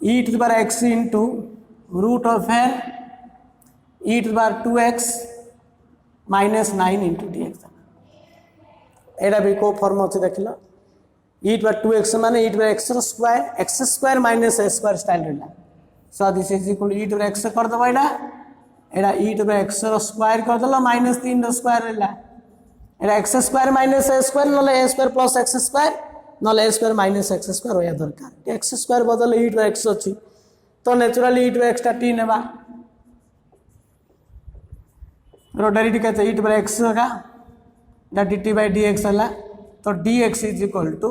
Speaker 1: e to the power x into root over e to the power 2x minus 9 into dx एटा भी को फॉर्म अछि देखिलो e टू द 2x माने e to the x square minus a square style रहला so this is equal to e to the x कर दबा एटा e to the x square कर दलो माइनस 3 स्क्वायर रहला एटा x square minus a square नले a square plus x square नले a square minus x square होया दरकार x स्क्वायर बदले e टू द x अछि तो naturally e to the x टा t नेबा रोटेरिटी कहते e टू द x का dt by dx है तो dx इज इक्वल टू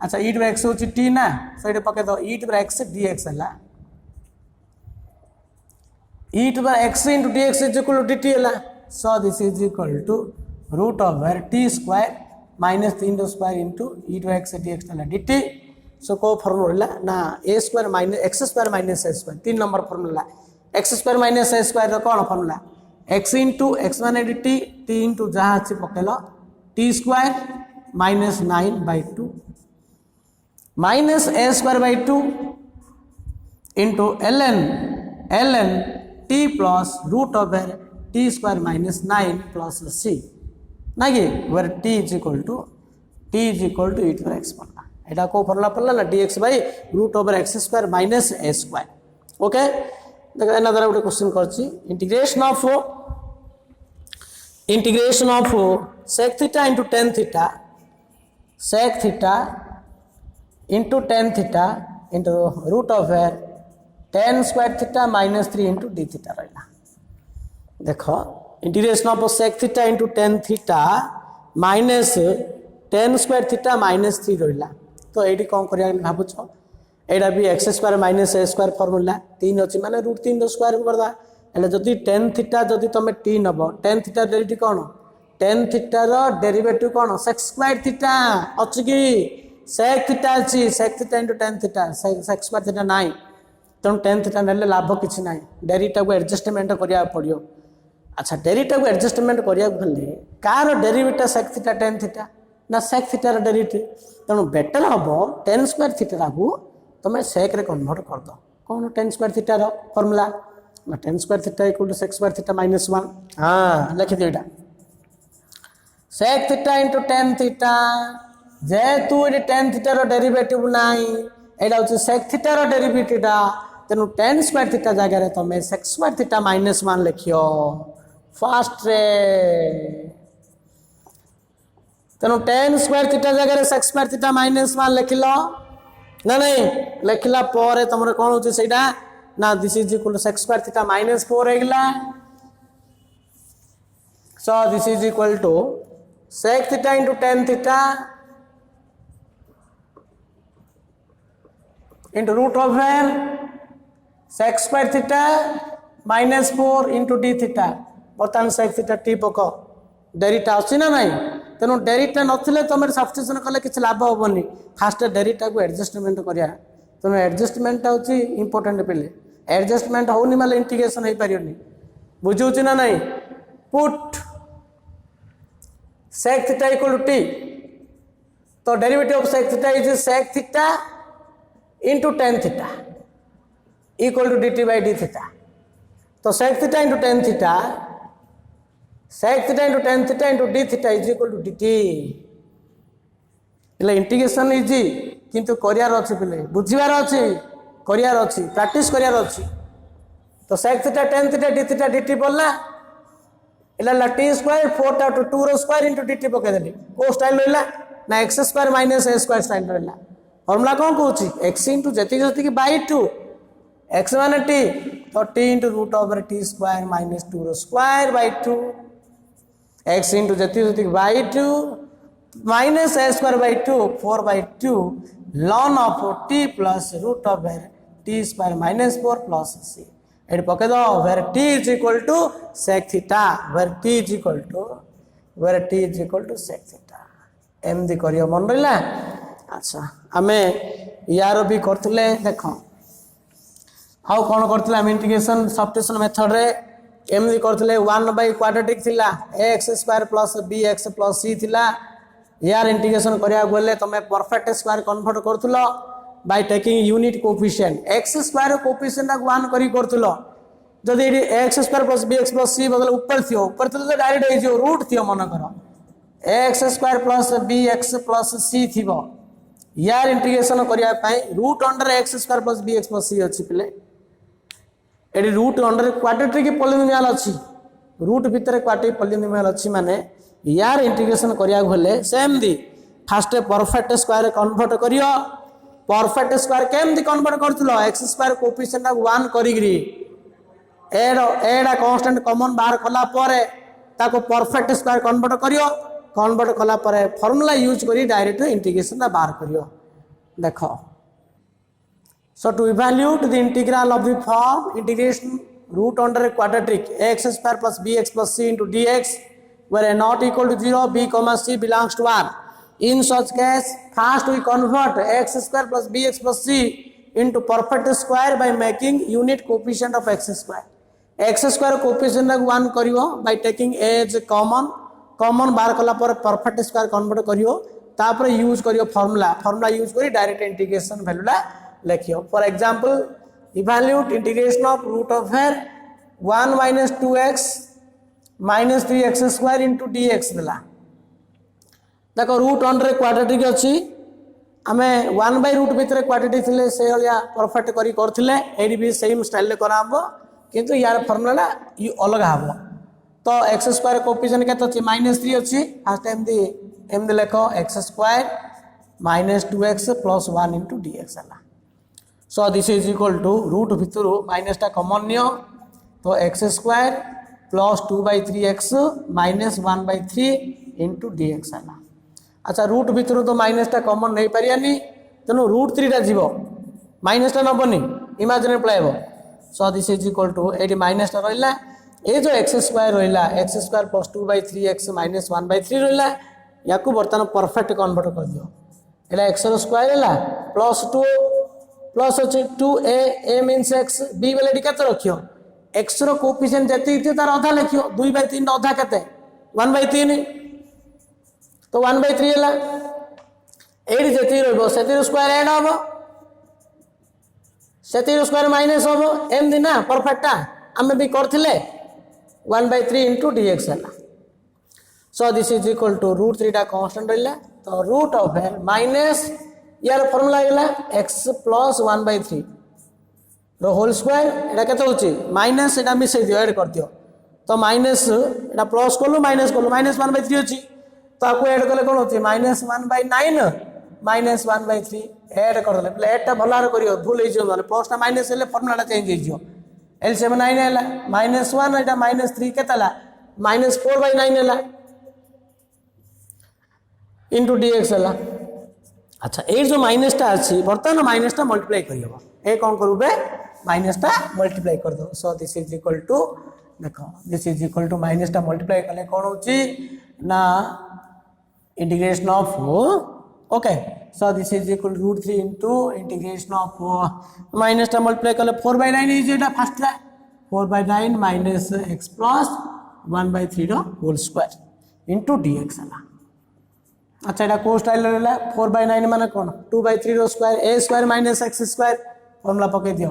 Speaker 1: अच्छा e टू द x होची t ना सो ये पके दो e to the x dx है e to the x into dx is equal to dt है so this is equal to root over t square minus 3 square into e to x dx है dt so को formula ना a square minus x square minus a square 3 number formula x square minus A square कौन formula x into x मान t t into जहाँ अच्छी पकेल t square minus 9/2 minus A square by 2 into ln t plus root over t square minus 9 plus c ना कि where t is equal to e to x पड़ला एटा को formula पड़ला ना dx by root over x square minus A square okay देखो another गोटे question करछि integration of sec theta into tan theta sec theta into tan theta into root over tan square theta minus 3 into d theta रहला देखो integration of sec theta into tan theta minus tan square theta minus 3 रहला तो एडी कौन करिया भाबुछ एडा भी एक्स स्क्वायर माइनस ए स्क्वायर फॉर्मूला 3 अछि माने रूट 3 रो स्क्वायर करदा एले जदी tan थीटा जदी तमे t नबो tan थीटा डेरिवेटिव कोन tan थीटा रो डेरिवेटिव कोन sec स्क्वायर थीटा अछि कि sec थीटा अछि sec theta into tan theta sec square theta नाही तन tan थीटा नेले लाभ किछि नाही डेरिवेटिव को एडजस्टमेंट करिया पड़ियो अच्छा डेरिवेटिव को एडजस्टमेंट करिया भले कार derivative sec theta tan theta ना sec थीटा रो डेरिवेटिव तनु बेटर हबो tan स्क्वायर थीटा को तमे sec रे कन्वर्ट कर दो कौन tan स्क्वायर थीटा रो फार्मूला ना tan square theta equal to sec square theta minus 1 हां लिख दे एटा sec theta into tan theta जे तू ए tan थीटा रो डेरिवेटिव नाही एडा होची sec थीटा रो डेरिवेटिव दा तनु tan स्क्वायर थीटा जगह रे तमे sec स्क्वायर थीटा माइनस 1 लिखियो फास्ट रे तेणु tan स्क्वायर थीटा जगह sec स्क्वायर थीटा माइनस 1 लिखिलो ना नहीं लिखला पर तुमरे कौन होची सेटा ना this is equal to sec square theta minus 4 हेगला so this is equal to sec theta into tan theta into root over sec square theta minus 4 into d theta बर्तमान sec थीटा t पको डेरिटा अछि ना नहीं तेणु डेरिटा नथिले तुम substitution कले किछ लाभ होबनी फास्ट डेरिटा को एडजस्टमेंट करिया तेणु एडजस्टमेंट होची इंपोर्टेंट पेले एडजस्टमेंट होनी माले इंटीग्रेशन होई परियोनी बुझुची ना नहीं put sec theta equal to t तो derivative of sec theta is sec theta into tan theta equal to dt by d theta तो sec theta into tan theta sec theta into tan theta into d theta is equal to dt એટલે integration easy किंतु करियार अछि पिले बुझिबार अछि करियार अछि practice करियार अछि तो sec theta tan theta d theta dt बोलला एला t स्क्वायर 4 टा 2 रो स्क्वायर into dt पके देली को स्टाइल रहला ना x square minus a square style रहला फार्मूला कोन कहूची x into जति जति की by 2 x माने t तो t into root over t square minus 2 रो स्क्वायर by 2 x into जति जति by 2 minus a square by 2 4 by 2 ln of t plus root over t square minus 4 plus c add पके दो where t is equal to sec theta where t is equal to sec theta एम दी करियो मन रहला अच्छा हमें यार भी करथले देखो हाउ कोन करथले हम इंटीग्रेशन सब्स्टिट्यूशन मेथड रे एम दी करथले 1 by क्वाड्रेटिक थिला x square plus bx plus c थिला यार इंटीग्रेशन करिया गले तमे परफेक्ट स्क्वायर कन्वर्ट करथलो by taking unit coefficient x square coefficient 1 करी करथलो जदी x square plus bx plus c बदल ऊपर तो डायरेक्ट हे जो रूट थियो मन करो x square plus bx plus c थिबो यार इंटीग्रेशन करिया पई root under x square plus bx plus c अछि पिले एडी रूट अंडर क्वाड्रेटिक पॉलिनोमियल अछि रूट भीतर क्वाड्रेटिक पॉलिनोमियल अछि माने यार इंटीग्रेशन करिया गले सेम दी फास्ट परफेक्ट स्क्वायर कन्वर्ट करियो परफेक्ट स्क्वायर केम दी कन्वर्ट करथलो x स्क्वायर कोएफिशिएंट 1 करिग्री एडा कांस्टेंट कॉमन बाहर कला परे ताको परफेक्ट स्क्वायर कन्वर्ट करियो कन्वर्ट कला परे फार्मूला यूज करी डायरेक्ट इंटीग्रेशन बाहर करियो देखो so to evaluate the integral of the form integration root under a quadratic x square plus bx plus c into dx where a not equal to 0 b comma c belongs to R in such case first we convert x square plus bx plus c into perfect square by making unit coefficient of x square. x square coefficient 1 करियो by taking a as common बार कला पर perfect square convert करियो तापर use करियो formula use करी direct integration value ला लिखियो. For example evaluate integration of root of 1 minus 2x minus 3x square into dx देला. देखो रूट 1 रे क्वाड्रेटिक अछि आमे 1 by रूट भितर क्वाड्रेटिक थिले से हलिया परफेक्ट करी करथिले एडी भी सेम स्टाइल ले कराबो किंतु यार फॉर्मूला यू अलग हबो. तो x स्क्वायर कोएफिशिएंट केते अछि -3 अछि. फर्स्ट टाइम दे लेखो x square minus 2x plus 1 into dx हला. So this is equal to root भितरु माइनस टा कॉमन नियो तो x square plus 2/3x minus 1/3 into dx हला. अच्छा रूट भितर तो माइनस टा कॉमन नहीं पारियानी तेणु रूट 3 टा जीवो माइनस टा नबनी इमेजिनरी पळाइबो. So this is equal to एडी माइनस टा रहला ए जो x स्क्वायर रहला x square plus 2/3x minus 1/3 रहला याकू बर्तन परफेक्ट कन्वर्ट कर दियो. एला x रो स्क्वायर हला प्लस 2 प्लस अछि 2a a means x b वाला डी केते रखियो x रो कोएफिशिएंट जति इते तार आधा लिखियो 2/3 आधा केते 1/3 तो 1/3 हला एडी जति रहबो सेति स्क्वायर ऐड होबो सेति स्क्वायर माइनस होबो एम दिना परफेक्टा हम भी करथिले 1/3 into dx हला. So this is equal to root 3 टा कांस्टेंट रहला तो रूट ऑफ माइनस यार फार्मूला आइला x plus 1/3 रो होल स्क्वायर एटा केते होची माइनस एटा मिसै दियो ऐड कर दियो तो माइनस एटा प्लस कोलु माइनस 1/3 होची तो आको ऐड करले कोन होची -1/9 माइनस 1/3 ऐड कर देले प्ले एटा भलार करियो भूल हे जो माने प्लस टा माइनस हेले फार्मूला चेंज हे जो एलसीएम 9 हैला -1 एटा -3 केतला -4/9 हैला इनटू dx हैला. अच्छा ए जो माइनस टा अछि बर्तन माइनस टा मल्टीप्लाई करियो ए कोन करूबे माइनस टा मल्टीप्लाई कर दो. So this is equal to देखो this is equal to minus टा मल्टीप्लाई करले कोन होची ना integration of okay. So this is equal to root 3 into integration of minus टा मल्टीप्लाई करले 4/9 इज एटा फर्स्ट ला 4/9 माइनस x प्लस 1/3 रो होल स्क्वायर इनटू dx हला. अच्छा एटा को स्टाइल रहला 4/9 माने कोन 2/3 रो square a square minus x square formula पके दियो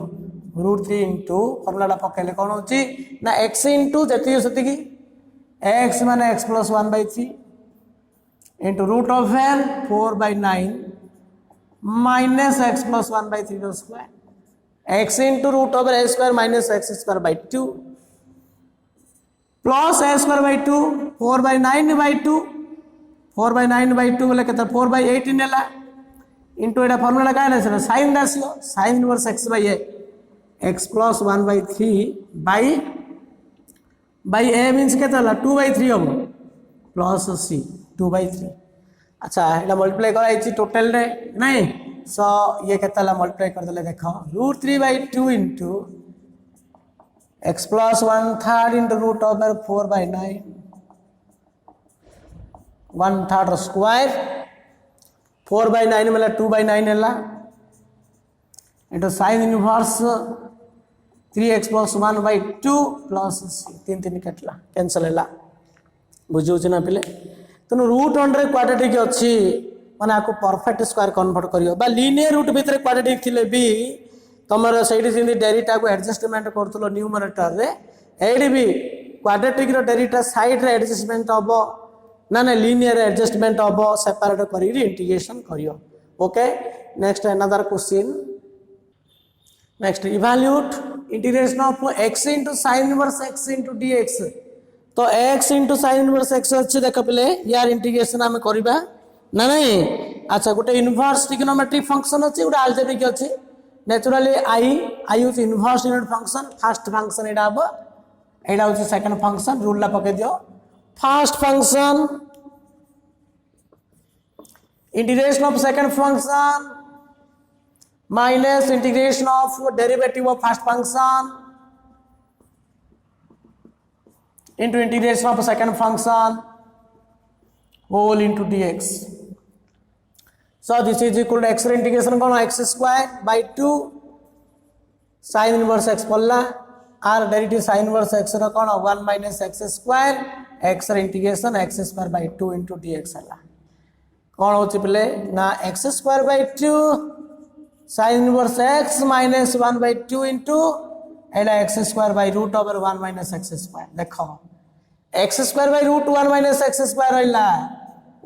Speaker 1: रूट 3 इनटू फार्मूला पकेले कोन होची ना x इनटू जति सति की x माने x plus 1/3 into root of 4/9 minus x plus 1/3 रो square x into root of a square minus x square by 2 plus a square by 2 4/9/2 4/9/2 बोले केते 4/18 नेला इनटू एटा फार्मूला का है ना sin ratio sin inverse x by a x plus 1/3 by a means केते होला 2/3 होबो प्लस c 2/3. अच्छा एटा मल्टीप्लाई कराइछि टोटल रे नहीं सो ये केते होला मल्टीप्लाई कर देले देखो रूट 3/2 into x plus 1/3 into root of 4/9 1/3 square 4/9 मतलब 2/9 है into sin inverse 3x plus 1/2 plus 3 कटला कैंसिल है बुझे ना पिले तेणु रूट 1 रे क्वाड्रेटिक अच्छी माने आपको परफेक्ट स्क्वायर कन्वर्ट करियो बा लीनियर रूट भीतर क्वाड्रेटिक थिले भी तमर सैडी जिंदी डेरिटा को एडजस्टमेंट करथलो न्यूमरेटर रे एडी भी क्वाड्रेटिक रो डेरिटा साइड रे एडजस्टमेंट हबो ना ना लीनियर एडजस्टमेंट हबो सेपरेट करी इंटीग्रेशन करियो. Okay next another question next evaluate integration of x into sin inverse x into dx. तो x into sin inverse x अछि देख पले यार इंटीग्रेशन हम करबा ना नहीं. अच्छा गोटे इनवर्स ट्रिग्नोमेट्रिक फंक्शन अछि गोटे अलजेब्रिक अछि naturally i is inverse unit function first function एडा होछि सेकंड फंक्शन रूल ला पके दियो first function integration of second function minus integration of derivative of first function into integration of second function whole into dx. So this is equal to x ର integration कौन x square by 2 sin inverse x पड़ला r derivative sin inverse x ର कौन 1 minus x square x ର integration x square by 2 into dx है कौन होची पिले ना x square by 2 sin inverse x minus 1 by 2 into एडा x square by root over 1 minus x square देखो x square by root 1 minus x square रहिला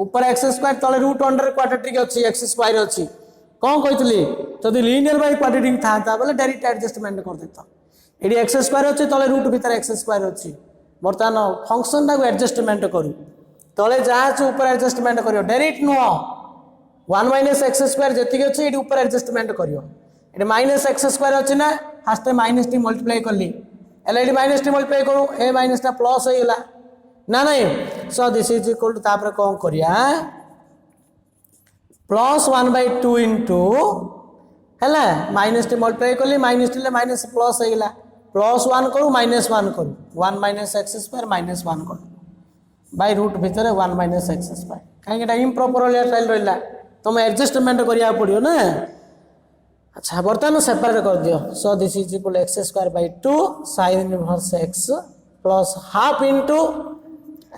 Speaker 1: ऊपर x square तले root under quadratic अछि x square अछि कौन कहितली जदि linear by quadratic थाता बोले डायरेक्ट एडजस्टमेंट कर देता एडी x square अछि तले root भीतर x square अछि बर्तमान फंक्शन ता को एडजस्टमेंट करू तले जहा छ ऊपर एडजस्टमेंट करियो direct no 1 minus x square जति अछि एडी ऊपर एडजस्टमेंट करियो एडी minus x square अछि ना फास्ट माइनस टी मल्टीप्लाई करली एलआईडी माइनस टी मल्टीप्लाई करू ए माइनस टा प्लस हो गेला ना नहीं so this is equal to तापर कोन करिया प्लस 1/2 इनटू हैला माइनस टी मल्टीप्लाई करली माइनस टी ले माइनस प्लस हो गेला प्लस 1 करू माइनस 1 करू 1 minus x square minus 1 करू बाय रूट भीतर 1 minus x square काहे एटा इम्प्रॉपर स्टाइल रहला तुम एडजस्टमेंट करिया पड़ियो ना अच्छा बर्तमान सेपरेट कर दियो so this is equal x square by 2 sin inverse x plus half into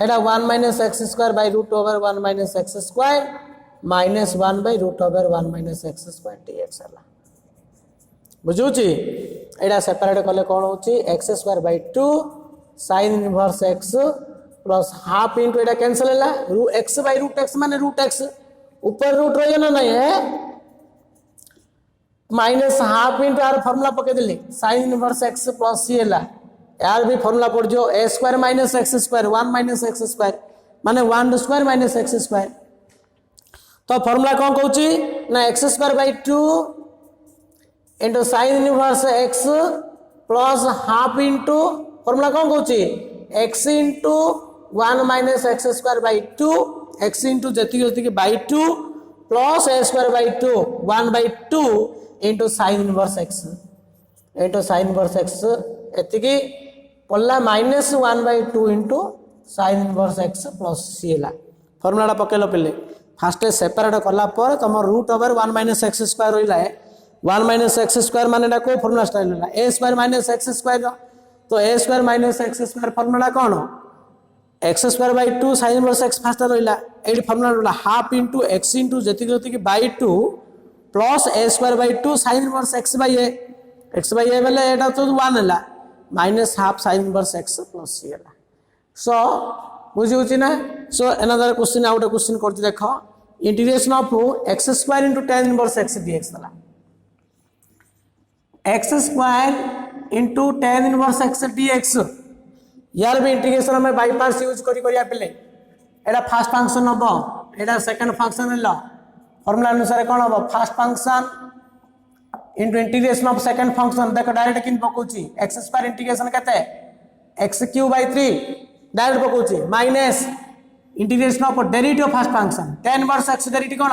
Speaker 1: Etah 1 minus x square by root over 1 minus x square minus 1 by root over 1 minus x square dx हला बुझुची एटा separate करले कोन होची x square by 2 sin inverse x plus half into एटा cancel हला x by root x माने root x ऊपर root रहियो ना नहीं है माइनस हाफ इंटू आर फॉर्मूला पके दिली sin inverse x plus C हला यार भी फॉर्मूला पड़ जो a square minus x square 1 minus x square माने 1 स्क्वायर माइनस x स्क्वायर तो फॉर्मूला कौन कहूची ना x square by 2 into sin inverse x plus half into formula कौन कहूची x into 1 minus x square by 2 x into जति bye 2 plus a square by 2 1/2 into sin inverse x into sin inverse x एतिकी पल्ला minus 1/2 into sin inverse x plus c हला formula पकेलो पले first separate करला पर तुम root over 1 minus x square होइला 1 minus x square माने एटा को फार्मूला स्टाइल होला a square minus x square तो a square minus x square formula कोन x square by 2 sin inverse x first रहिला एडी फार्मूला होला हाफ into x into जति by 2 plus a square by 2 sin inverse x bye a बेले एटा तो 1 हला minus half sin inverse x plus c हला सो बुझी होची ना सो अनदर क्वेश्चन आउट क्वेश्चन करती देखो integration of x square into tan inverse x dx हला x square into tan inverse x dx यार भी इंटीग्रेशन में बाय पार्ट्स यूज करिया पेले एटा फर्स्ट फंक्शन हबो एटा सेकंड फंक्शन हला फॉर्मूला अनुसार कौन हम first function into integration of second function देखो डायरेक्ट किन पकोची x स्क्वायर इंटीग्रेशन कहते x क्यूब बाय 3 डायरेक्ट पकोची minus integration of derivative of first function tan inverse x derivative कौन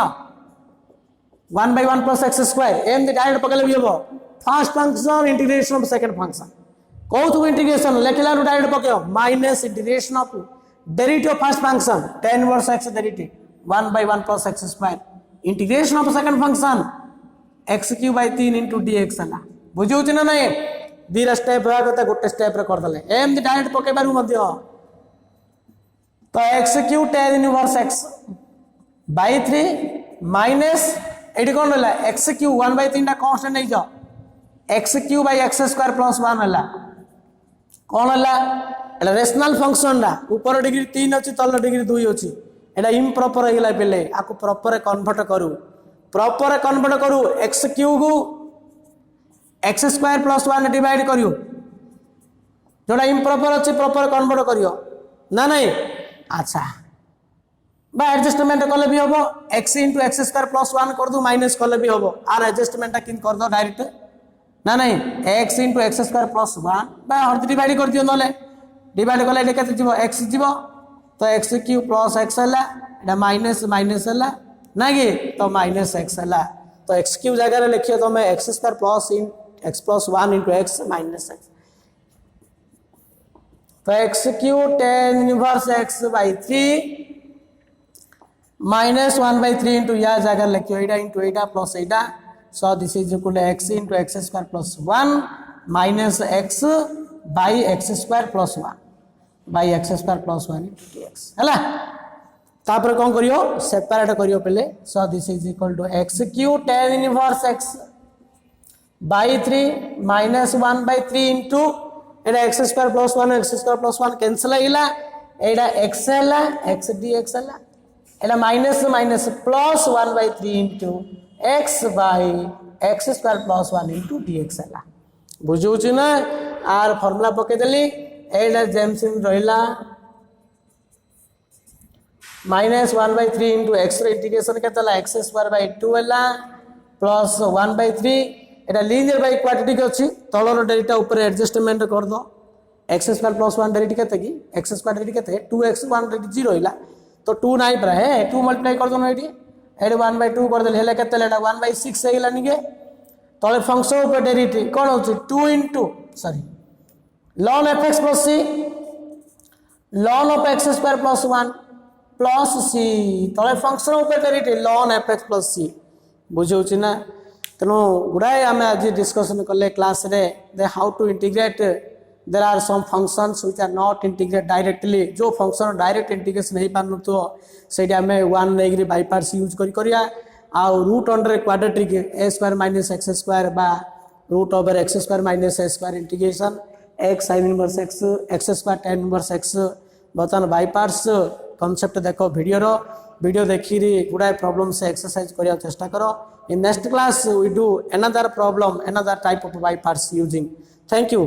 Speaker 1: 1/1 प्लस x स्क्वायर एम द डायरेक्ट पकले भी हो first function integration of second function कोथु इंटीग्रेशन लेखला डायरेक्ट पकेओ minus integration of derivative of first function tan inverse x derivative 1/1 plus x square integration of second function x cube by 3 into dx हला बुझियो छी ना नहीं दीरा step रहा कते गोटे स्टेप रे कर दले एम डायरेक्ट पके बारू मध्य तो x cube tan inverse x by 3 minus एडी कोन होला x क्यूब 1/3 टा कांस्टेंट नै जाओ x cube by x square plus 1 होला कोन होला एला रेशनल फंक्शन ला ऊपर डिग्री 3 अछि तल डिग्री 2 अछि एटा इम्प्रॉपर हो गेला पेले आको प्रॉपर कन्वर्ट करू x cube x square plus 1 divide करियो जोड़ा इम्प्रॉपर अछि प्रॉपर कन्वर्ट करियो ना नहीं अच्छा बा एडजस्टमेंट करले भी होबो x * x स्क्वायर प्लस 1 कर दू माइनस करले भी होबो आर एडजस्टमेंट किन कर दो डायरेक्ट ना नहीं x * x स्क्वायर प्लस 1 बा हर डिवाइड कर दियो नले डिवाइड करले एटा केते जीवो x जीवो तो x क्यूब प्लस x हला एटा माइनस माइनस हला ना कि तो माइनस x हला तो x क्यूब जगह रे लिखियो तो मैं x square plus x plus 1 into x minus x तो x cube tan inverse x by 3 minus 1 by 3 into या जगह लिखियो एटा into Etah plus Etah so this is equal to x into x square plus 1 minus x by x square plus 1 by x square plus 1 into dx हैला तापर कौन करियो separate करियो पहले so this is equal to x cube tan inverse x by 3 minus 1 by 3 into Etah x square plus 1 x square plus 1 cancel Ayla Etah x हैला x dx हैला एटा minus minus plus 1 by 3 into x by x square plus 1 into dx हैला बुझौछि ना are formula पके देली एटा जेमसिन रहिला minus 1 by 3 into x रे integration केतला x square by 2 हैला plus 1 by 3 Etah linear by quadratic अछि तळर डेरिटा ऊपर एडजस्टमेंट कर दो x square plus 1 डेरिटा केते की x square डेरिटा केते 2x 1 डेरिटा 0 हैला तो 2 नाही पर है 2 मल्टीप्लाई कर दो एटी एड 1 by 2 कर देले हेले केते लेटा 1 by 6 हेला निके तळे फंक्शन ऊपर डेरिटा कोन होछि 2 into sorry ln fx plus c ln of x square plus 1 plus c तळे फंक्शन ऊपर डेरिटा ln fx plus c बुझौछि ना तेणु गुड़ाए आम आज डिस्कसन कले क्लास रे दे how to integrate there are some functions which are not integrate directly जो फंक्शन डायरेक्ट इंटीग्रेशन हो पार नो से आम वन नहीं बाई पार्ट्स यूज करिया आउ root under quadratic a square minus x square बा root over x square minus ए square integration x sine inverse x x square tan inverse एक्स बर्तमान बाई पार्ट्स कॉन्सेप्ट देखो video देखी गुड़ाए problem से exercise करने चेष्टा करो in next class we do another problem another type of by parts using thank you